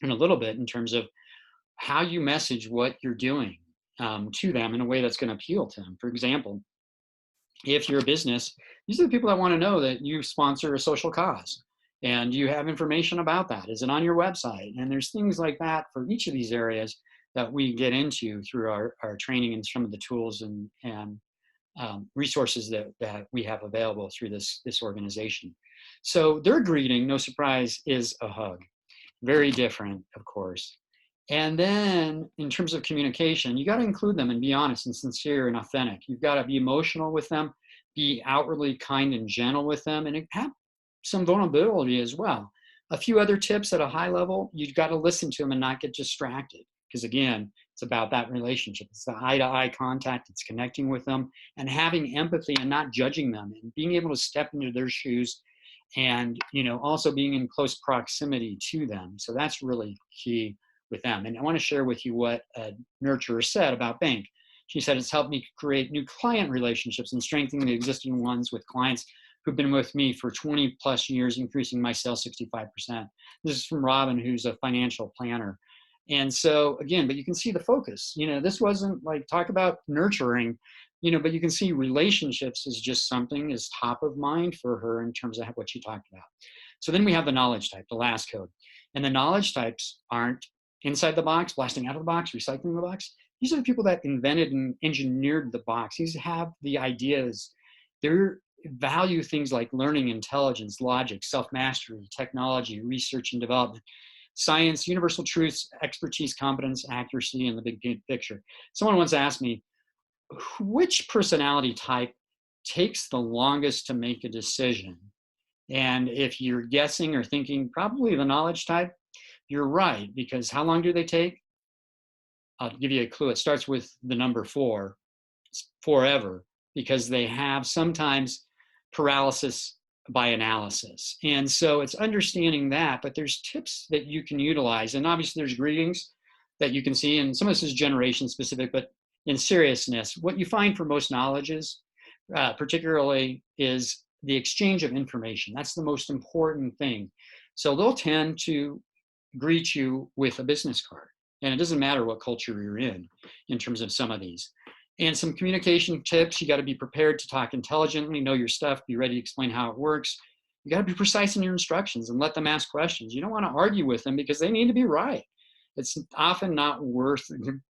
in a little bit in terms of how you message what you're doing to them in a way that's going to appeal to them. For example, if you're a business, these are the people that want to know that you sponsor a social cause and you have information about that. Is it on your website? And there's things like that for each of these areas that we get into through our training and some of the tools and resources that we have available through this organization. So their greeting, no surprise, is a hug. Very different, of course. And then in terms of communication, you got to include them and be honest and sincere and authentic. You've got to be emotional with them, be outwardly kind and gentle with them, and have some vulnerability as well. A few other tips at a high level, you've got to listen to them and not get distracted. Because again, it's about that relationship. It's the eye-to-eye contact. It's connecting with them and having empathy and not judging them and being able to step into their shoes and also being in close proximity to them. So that's really key with them. And I want to share with you what a nurturer said about B.A.N.K. She said, it's helped me create new client relationships and strengthening the existing ones with clients who've been with me for 20 plus years, increasing my sales 65%. This is from Robin, who's a financial planner. And so again, but you can see the focus, this wasn't like talk about nurturing, but you can see relationships is just something is top of mind for her in terms of what she talked about. So then we have the knowledge type, the last code. And the knowledge types aren't inside the box, blasting out of the box, recycling the box. These are the people that invented and engineered the box. These have the ideas. They value things like learning, intelligence, logic, self-mastery, technology, research and development, science, universal truths, expertise, competence, accuracy, and the big picture. Someone once asked me, which personality type takes the longest to make a decision? And if you're guessing or thinking, probably the knowledge type, you're right, because how long do they take? I'll give you a clue. It starts with the number 4, forever, because they have sometimes paralysis by analysis. And so it's understanding that, but there's tips that you can utilize. And obviously there's greetings that you can see, and some of this is generation specific, but in seriousness, what you find for most knowledges, particularly, is the exchange of information. That's the most important thing. So they'll tend to greet you with a business card. And it doesn't matter what culture you're in terms of some of these. And some communication tips, you got to be prepared to talk intelligently, know your stuff, be ready to explain how it works. You got to be precise in your instructions and let them ask questions. You don't want to argue with them because they need to be right. It's often not worth,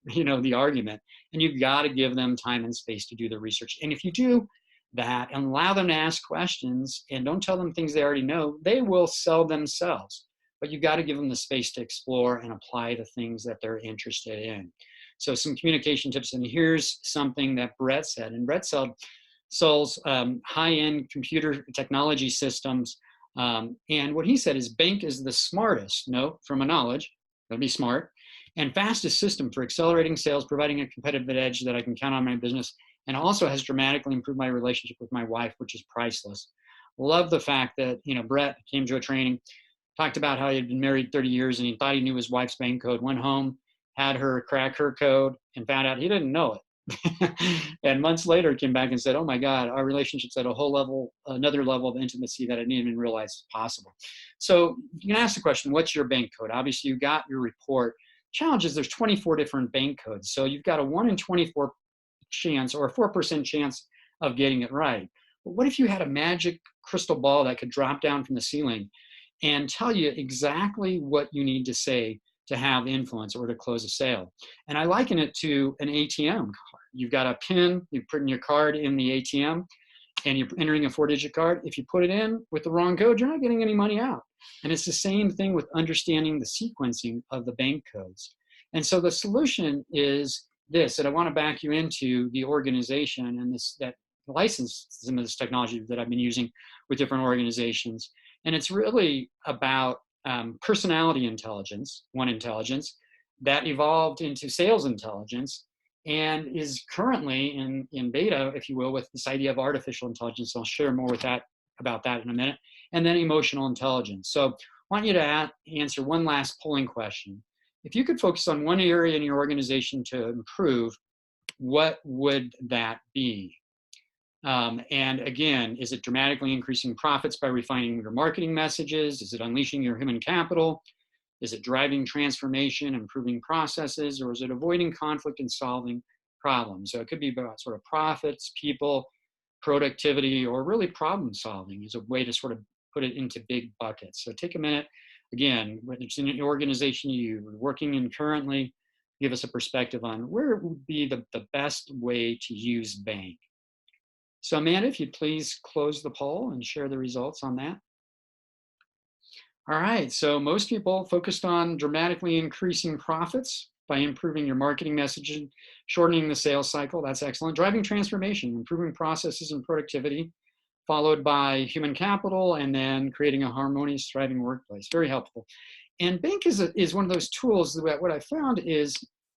the argument. And you've got to give them time and space to do the research. And if you do that and allow them to ask questions and don't tell them things they already know, they will sell themselves. But you've got to give them the space to explore and apply the things that they're interested in. So some communication tips, and here's something that Brett said. And Brett sells high-end computer technology systems. And what he said is B.A.N.K is the smartest, from a knowledge, gotta be smart, and fastest system for accelerating sales, providing a competitive edge that I can count on my business, and also has dramatically improved my relationship with my wife, which is priceless. Love the fact that, Brett came to a training, talked about how he had been married 30 years and he thought he knew his wife's B.A.N.K code, went home, had her crack her code, and found out he didn't know it. And months later came back and said, oh my God, our relationship's at another level of intimacy that I didn't even realize was possible. So you can ask the question, what's your B.A.N.K code? Obviously you got your report. Challenge is there's 24 different B.A.N.K codes. So you've got a 1 in 24 chance or a 4% chance of getting it right. But what if you had a magic crystal ball that could drop down from the ceiling and tell you exactly what you need to say to have influence or to close a sale. And I liken it to an ATM card. You've got a PIN, you put in your card in the ATM, and you're entering a 4-digit card. If you put it in with the wrong code, you're not getting any money out. And it's the same thing with understanding the sequencing of the bank codes. And so the solution is this, and I want to back you into the organization and this that license some of this technology that I've been using with different organizations. And it's really about personality intelligence, one intelligence, that evolved into sales intelligence and is currently in beta, if you will, with this idea of artificial intelligence. I'll share more with that about that in a minute. And then emotional intelligence. So I want you to answer one last polling question. If you could focus on one area in your organization to improve, what would that be? And again, is it dramatically increasing profits by refining your marketing messages? Is it unleashing your human capital? Is it driving transformation, improving processes, or is it avoiding conflict and solving problems? So it could be about sort of profits, people, productivity, or really problem solving is a way to sort of put it into big buckets. So take a minute, again, whether it's in your organization you're working in currently, give us a perspective on where would be the best way to use B.A.N.K. So Amanda, if you'd please close the poll and share the results on that. All right, so most people focused on dramatically increasing profits by improving your marketing messaging, shortening the sales cycle, that's excellent. Driving transformation, improving processes and productivity, followed by human capital, and then creating a harmonious, thriving workplace. Very helpful. And B.A.N.K is one of those tools that what I found is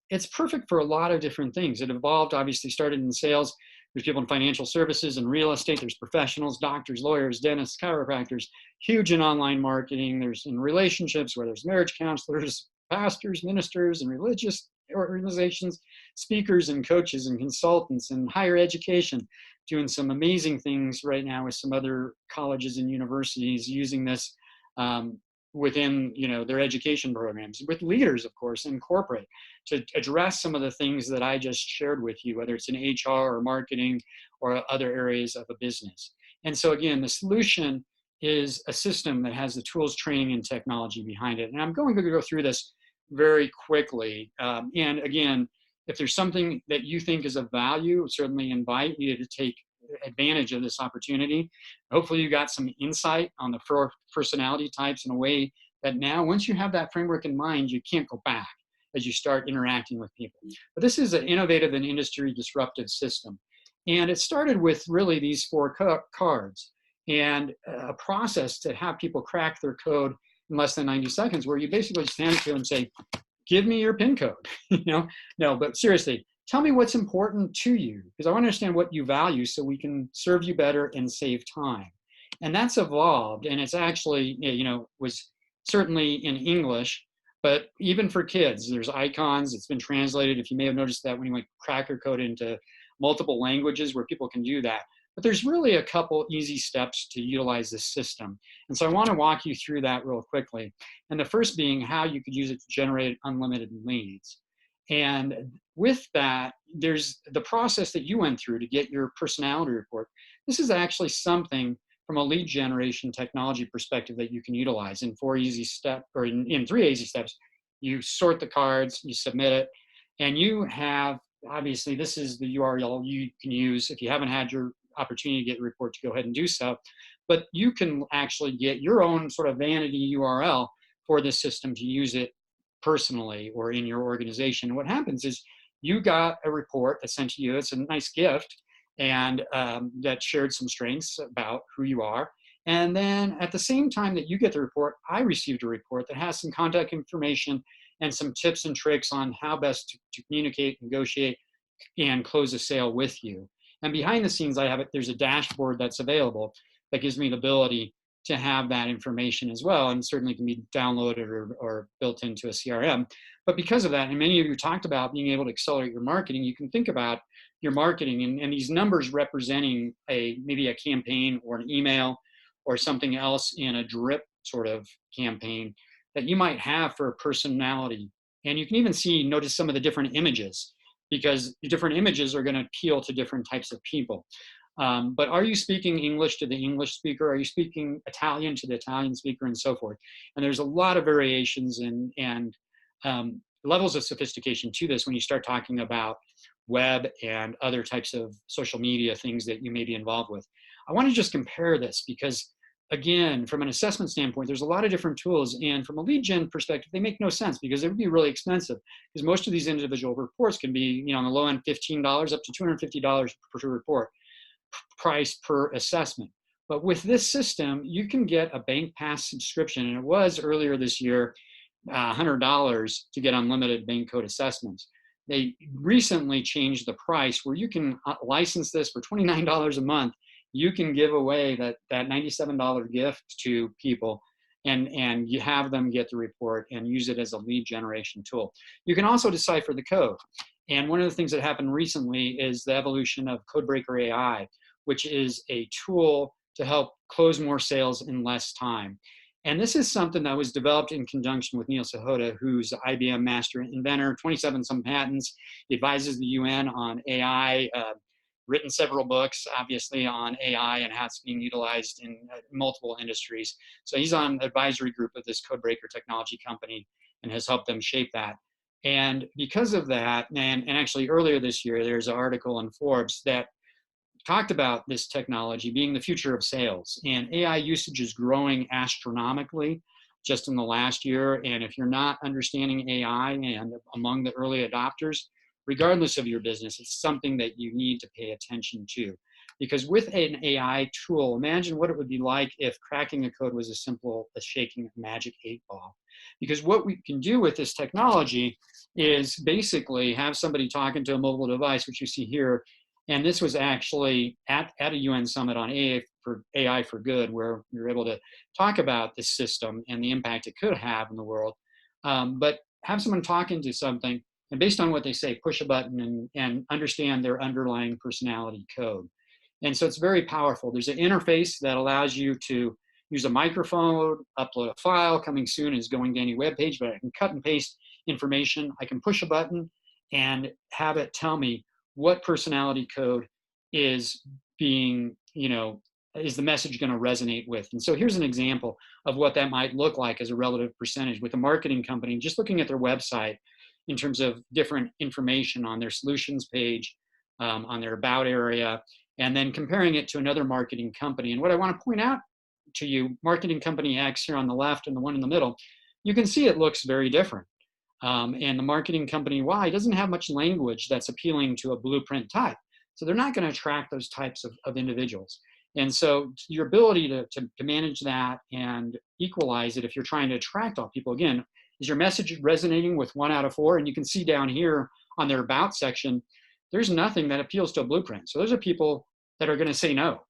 it's perfect for a lot of different things. It evolved, obviously started in sales. There's people in financial services and real estate. There's professionals, doctors, lawyers, dentists, chiropractors, huge in online marketing. There's in relationships where there's marriage counselors, pastors, ministers, and religious organizations, speakers and coaches and consultants, and higher education, doing some amazing things right now with some other colleges and universities using this within their education programs, with leaders, of course, in corporate, to address some of the things that I just shared with you, whether it's in HR or marketing or other areas of a business. And so again, the solution is a system that has the tools, training, and technology behind it. And I'm going to go through this very quickly. And again, if there's something that you think is of value, certainly invite you to take advantage of this opportunity. Hopefully you got some insight on the 4 personality types in a way that now, once you have that framework in mind, you can't go back as you start interacting with people. But this is an innovative and industry disruptive system. And it started with really these 4 cards and a process to have people crack their code in less than 90 seconds, where you basically stand to them and say, give me your PIN code. No, but seriously, tell me what's important to you, because I want to understand what you value so we can serve you better and save time. And that's evolved, and it's actually, was certainly in English, but even for kids, there's icons. It's been translated. If you may have noticed that when you crack your code into multiple languages where people can do that. But there's really a couple easy steps to utilize this system. And so I want to walk you through that real quickly. And the first being how you could use it to generate unlimited leads. And with that, there's the process that you went through to get your personality report. This is actually something from a lead generation technology perspective that you can utilize in 4 easy steps, or in 3 easy steps. You sort the cards, you submit it, and you have, obviously, this is the URL you can use. If you haven't had your opportunity to get the report, to go ahead and do so. But you can actually get your own sort of vanity URL for this system to use it personally or in your organization. And what happens is you got a report that's sent to you. It's a nice gift, and that shared some strengths about who you are. And then at the same time that you get the report, I received a report that has some contact information and some tips and tricks on how best to communicate, negotiate, and close a sale with you. And behind the scenes, there's a dashboard that's available that gives me the ability to have that information as well, and certainly can be downloaded or built into a CRM. But because of that, and many of you talked about being able to accelerate your marketing, you can think about your marketing and these numbers representing maybe a campaign or an email or something else in a drip sort of campaign that you might have for a personality. And you can even notice some of the different images, because the different images are going to appeal to different types of people. But are you speaking English to the English speaker? Are you speaking Italian to the Italian speaker, and so forth? And there's a lot of variations and levels of sophistication to this when you start talking about web and other types of social media things that you may be involved with. I want to just compare this because, again, from an assessment standpoint, there's a lot of different tools. And from a lead gen perspective, they make no sense because it would be really expensive because most of these individual reports can be, on the low end, $15 up to $250 per report price per assessment. But with this system, you can get a bank pass subscription, and it was earlier this year, $100 to get unlimited bank code assessments. They recently changed the price where you can license this for $29 a month. You can give away that $97 gift to people, and you have them get the report and use it as a lead generation tool. You can also decipher the code. And one of the things that happened recently is the evolution of Codebreaker AI, which is a tool to help close more sales in less time. And this is something that was developed in conjunction with Neil Sahota, who's the IBM master inventor, 27 some patents. He advises the UN on AI, written several books, obviously, on AI and how it's being utilized in multiple industries. So he's on the advisory group of this Codebreaker technology company and has helped them shape that. And because of that, and actually earlier this year, there's an article in Forbes that talked about this technology being the future of sales. And AI usage is growing astronomically just in the last year. And if you're not understanding AI and among the early adopters, regardless of your business, it's something that you need to pay attention to. Because with an AI tool, imagine what it would be like if cracking a code was as simple as shaking a magic 8-ball. Because what we can do with this technology is basically have somebody talking to a mobile device, which you see here. And this was actually at a UN summit on AI for Good, where we were able to talk about this system and the impact it could have in the world. But have someone talking to something, and based on what they say, push a button and understand their underlying personality code. And so it's very powerful. There's an interface that allows you to use a microphone, upload a file. Coming soon is going to any web page, but I can cut and paste information. I can push a button and have it tell me what personality code is being, is the message going to resonate with. And so here's an example of what that might look like as a relative percentage with a marketing company, just looking at their website in terms of different information on their solutions page, on their about area, and then comparing it to another marketing company. And what I want to point out to you, marketing company X here on the left and the one in the middle, you can see it looks very different. And the marketing company Y doesn't have much language that's appealing to a blueprint type. So they're not going to attract those types of individuals. And so your ability to manage that and equalize it if you're trying to attract all people, again, is your message resonating with 1 out of 4? And you can see down here on their about section, there's nothing that appeals to a blueprint. So those are people that are going to say no.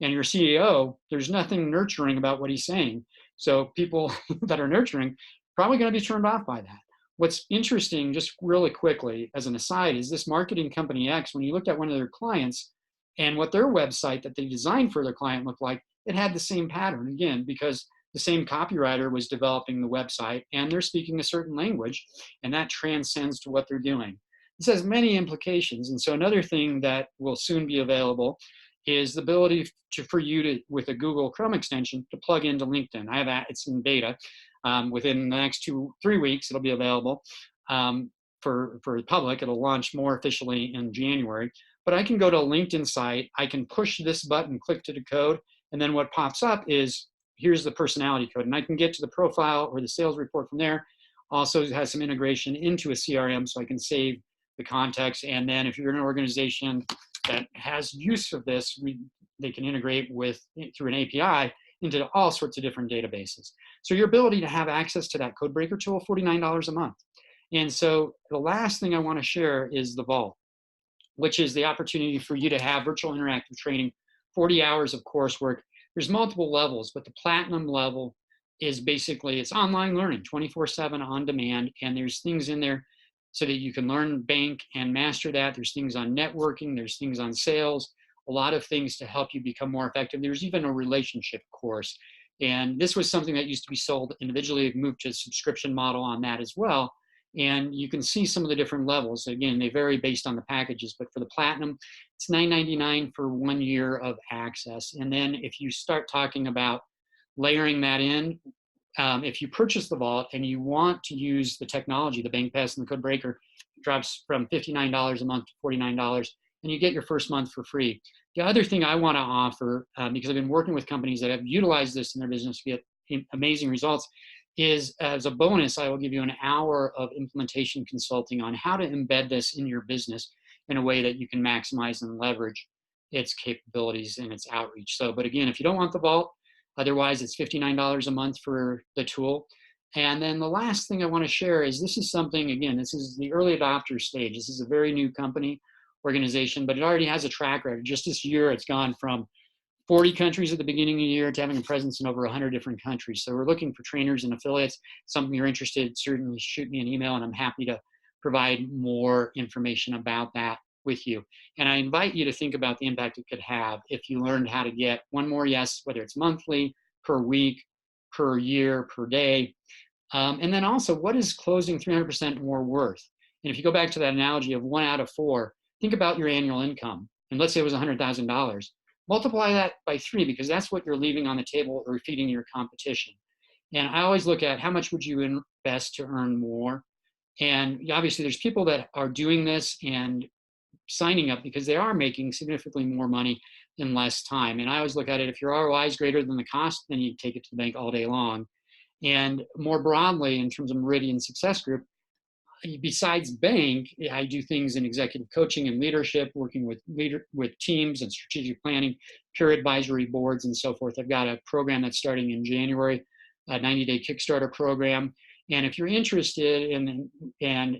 And your CEO, there's nothing nurturing about what he's saying. So people that are nurturing probably going to be turned off by that. What's interesting, just really quickly as an aside, is this marketing company X, when you looked at one of their clients and what their website that they designed for their client looked like, it had the same pattern, again, because the same copywriter was developing the website and they're speaking a certain language, and that transcends to what they're doing. This has many implications. And so another thing that will soon be available is the ability for you to, with a Google Chrome extension, to plug into LinkedIn. I have that, it's in beta. Within the next 2-3 weeks, it'll be available for the public. It'll launch more officially in January. But I can go to a LinkedIn site, I can push this button, click to the code, and then what pops up is, here's the personality code. And I can get to the profile or the sales report from there. Also has some integration into a CRM, so I can save the context. And then if you're an organization that has use of this, they can integrate through an API into all sorts of different databases. So your ability to have access to that Codebreaker tool, $49 a month. And so the last thing I want to share is the Vault, which is the opportunity for you to have virtual interactive training, 40 hours of coursework. There's multiple levels, but the platinum level is basically, it's online learning, 24/7 on demand. And there's things in there so that you can learn B.A.N.K and master that. There's things on networking, there's things on sales, a lot of things to help you become more effective. There's even a relationship course. And this was something that used to be sold individually. We've moved to a subscription model on that as well. And you can see some of the different levels. Again, they vary based on the packages, but for the platinum, it's $9.99 for 1 year of access. And then if you start talking about layering that in, if you purchase the vault and you want to use the technology, the bank pass and the code breaker, it drops from $59 a month to $49, and you get your first month for free. The other thing I want to offer, because I've been working with companies that have utilized this in their business to get amazing results, is as a bonus, I will give you an hour of implementation consulting on how to embed this in your business in a way that you can maximize and leverage its capabilities and its outreach. So, but again, if you don't want the vault, otherwise it's $59 a month for the tool. And then the last thing I want to share is this is something, again, this is the early adopter stage. This is a very new company organization, but it already has a track record. Just this year, it's gone from 40 countries at the beginning of the year to having a presence in over 100 different countries. So we're looking for trainers and affiliates. Something you're interested in, certainly shoot me an email and I'm happy to provide more information about that with you. And I invite you to think about the impact it could have if you learned how to get one more yes, whether it's monthly, per week, per year, per day. And then also, what is closing 300% more worth? And if you go back to that analogy of 1 out of 4, think about your annual income. And let's say it was $100,000. Multiply that by 3 because that's what you're leaving on the table or feeding your competition. And I always look at how much would you invest to earn more. And obviously there's people that are doing this and signing up because they are making significantly more money in less time. And I always look at it, if your ROI is greater than the cost, then you take it to the bank all day long. And more broadly, in terms of Meridian Success Group, besides bank, I do things in executive coaching and leadership, working with teams and strategic planning, peer advisory boards, and so forth. I've got a program that's starting in January, a 90-day Kickstarter program. And if you're interested in, and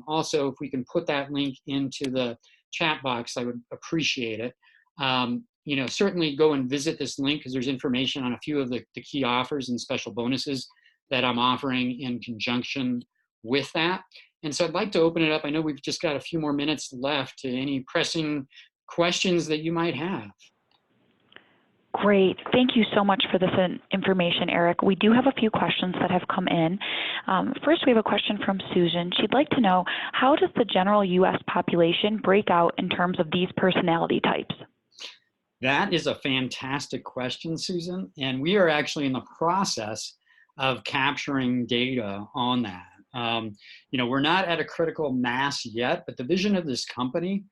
also if we can put that link into the chat box, I would appreciate it. Certainly go and visit this link because there's information on a few of the key offers and special bonuses that I'm offering in conjunction with that. And so I'd like to open it up. I know we've just got a few more minutes left to any pressing questions that you might have. Great. Thank you so much for this information, Eric. We do have a few questions that have come in. First, we have a question from Susan. She'd like to know, how does the general U.S. population break out in terms of these personality types? That is a fantastic question, Susan. And we are actually in the process of capturing data on that. We're not at a critical mass yet, but the vision of this company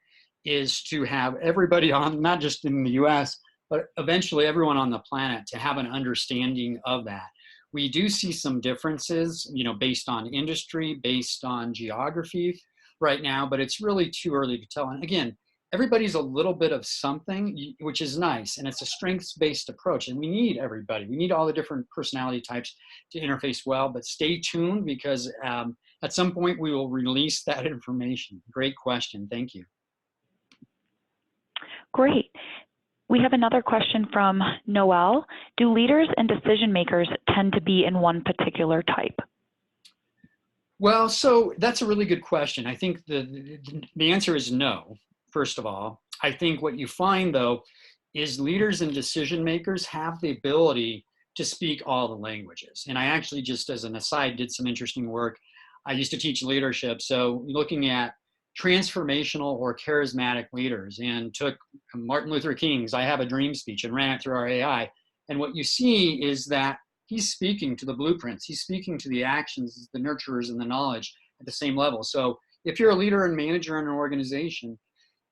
is to have everybody on, not just in the US, but eventually everyone on the planet to have an understanding of that. We do see some differences, based on industry, based on geography right now, but it's really too early to tell. And again, everybody's a little bit of something, which is nice. And it's a strengths-based approach. And we need everybody. We need all the different personality types to interface well, but stay tuned because at some point we will release that information. Great question. Thank you. Great. We have another question from Noel. Do leaders and decision makers tend to be in one particular type? Well, so that's a really good question. I think the answer is no. First of all, I think what you find, though, is leaders and decision makers have the ability to speak all the languages. And I actually, just as an aside, did some interesting work. I used to teach leadership. So looking at transformational or charismatic leaders, and took Martin Luther King's I Have a Dream speech and ran it through our AI. And what you see is that he's speaking to the blueprints. He's speaking to the actions, the nurturers, and the knowledge at the same level. So if you're a leader and manager in an organization,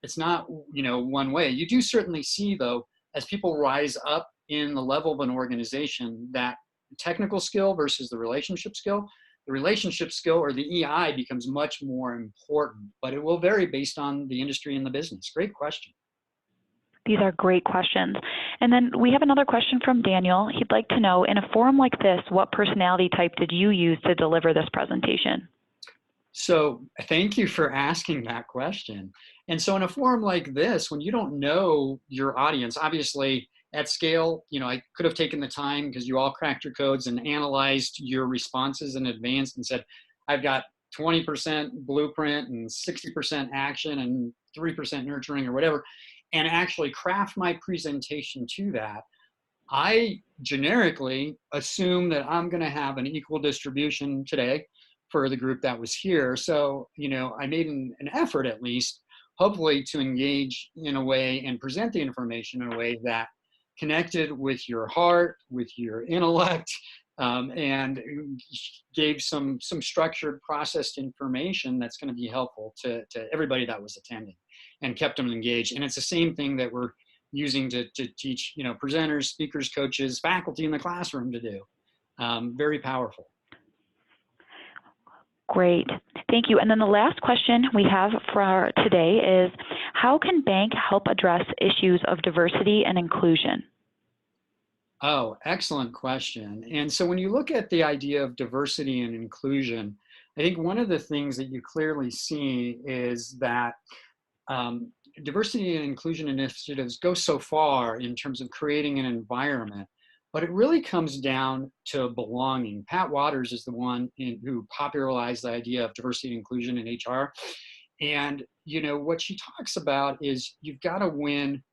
it's not, one way. You do certainly see, though, as people rise up in the level of an organization, that technical skill versus the relationship skill or the EI becomes much more important, but it will vary based on the industry and the business. Great question. These are great questions. And then we have another question from Daniel. He'd like to know, in a forum like this, what personality type did you use to deliver this presentation? So thank you for asking that question. And so in a forum like this, when you don't know your audience, obviously at scale, I could have taken the time because you all cracked your codes and analyzed your responses in advance and said, I've got 20% blueprint and 60% action and 3% nurturing or whatever, and actually craft my presentation to that. I generically assume that I'm going to have an equal distribution today for the group that was here. So, I made an effort at least, hopefully, to engage in a way and present the information in a way that connected with your heart, with your intellect, and gave some structured, processed information that's going to be helpful to everybody that was attending, and kept them engaged. And it's the same thing that we're using to teach, presenters, speakers, coaches, faculty in the classroom to do. Very powerful. Great, thank you. And then the last question we have for today is, how can B.A.N.K help address issues of diversity and inclusion? Oh, excellent question. And so when you look at the idea of diversity and inclusion, I think one of the things that you clearly see is that diversity and inclusion initiatives go so far in terms of creating an environment, but it really comes down to belonging. Pat Waters is the one who popularized the idea of diversity and inclusion in HR. And, what she talks about is you've got to win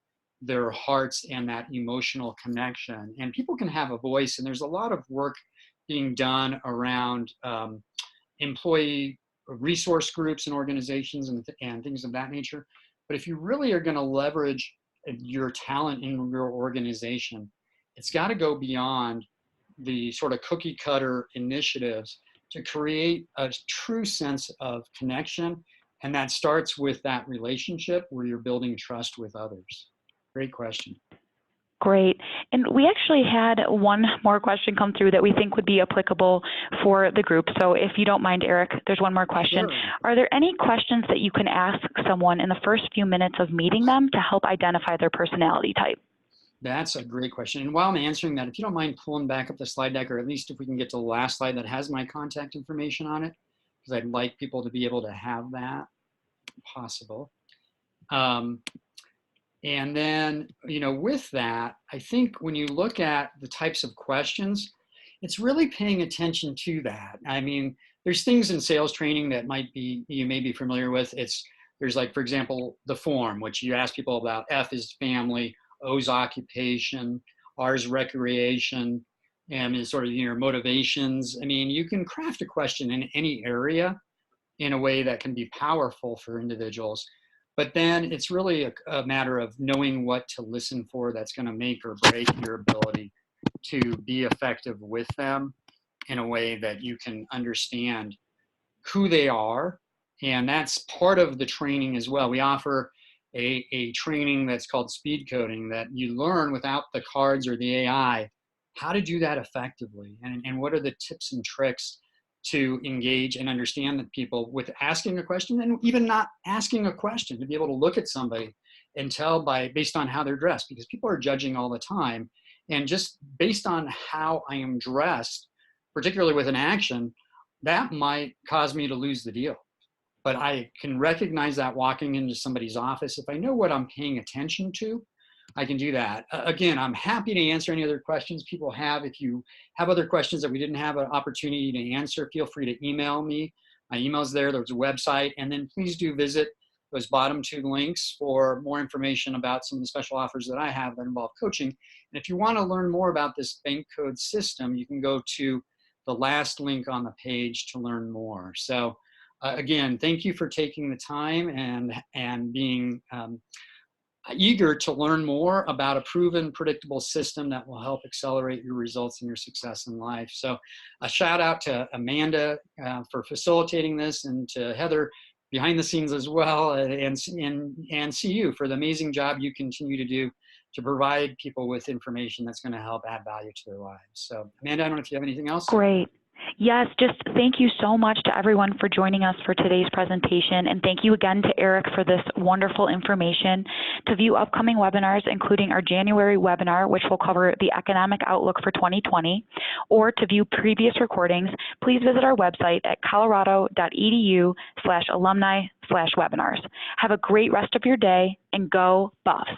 their hearts and that emotional connection. And people can have a voice, and there's a lot of work being done around employee resource groups and organizations and things of that nature. But if you really are going to leverage your talent in your organization, it's got to go beyond the sort of cookie cutter initiatives to create a true sense of connection. And that starts with that relationship where you're building trust with others. Great question. Great. And we actually had one more question come through that we think would be applicable for the group. So if you don't mind, Eric, there's one more question. Sure. Are there any questions that you can ask someone in the first few minutes of meeting them to help identify their personality type? That's a great question. And while I'm answering that, if you don't mind pulling back up the slide deck, or at least if we can get to the last slide that has my contact information on it, because I'd like people to be able to have that possible. And then, with that, I think when you look at the types of questions, it's really paying attention to that. I mean, there's things in sales training that you may be familiar with. There's like, for example, the form, which you ask people about. F is family, O's occupation, R's recreation, M is sort of your motivations. I mean, you can craft a question in any area in a way that can be powerful for individuals. But then it's really a matter of knowing what to listen for that's going to make or break your ability to be effective with them in a way that you can understand who they are. And that's part of the training as well. We offer a training that's called speed coding, that you learn without the cards or the AI how to do that effectively, and what are the tips and tricks to engage and understand the people with asking a question, and even not asking a question, to be able to look at somebody and tell based on how they're dressed, because people are judging all the time. And just based on how I am dressed, particularly with an action, that might cause me to lose the deal. But I can recognize that walking into somebody's office. If I know what I'm paying attention to, I can do that. Again, I'm happy to answer any other questions people have. If you have other questions that we didn't have an opportunity to answer, feel free to email me. My email's there. There's a website. And then please do visit those bottom two links for more information about some of the special offers that I have that involve coaching. And if you want to learn more about this B.A.N.K code system, you can go to the last link on the page to learn more. So again, thank you for taking the time and being eager to learn more about a proven, predictable system that will help accelerate your results and your success in life. So a shout out to Amanda for facilitating this, and to Heather behind the scenes as well, and CU for the amazing job you continue to do to provide people with information that's going to help add value to their lives. So Amanda, I don't know if you have anything else. Great. Yes, just thank you so much to everyone for joining us for today's presentation. And thank you again to Eric for this wonderful information. To view upcoming webinars, including our January webinar, which will cover the economic outlook for 2020, or to view previous recordings, please visit our website at colorado.edu/alumni/webinars. Have a great rest of your day, and go Buffs.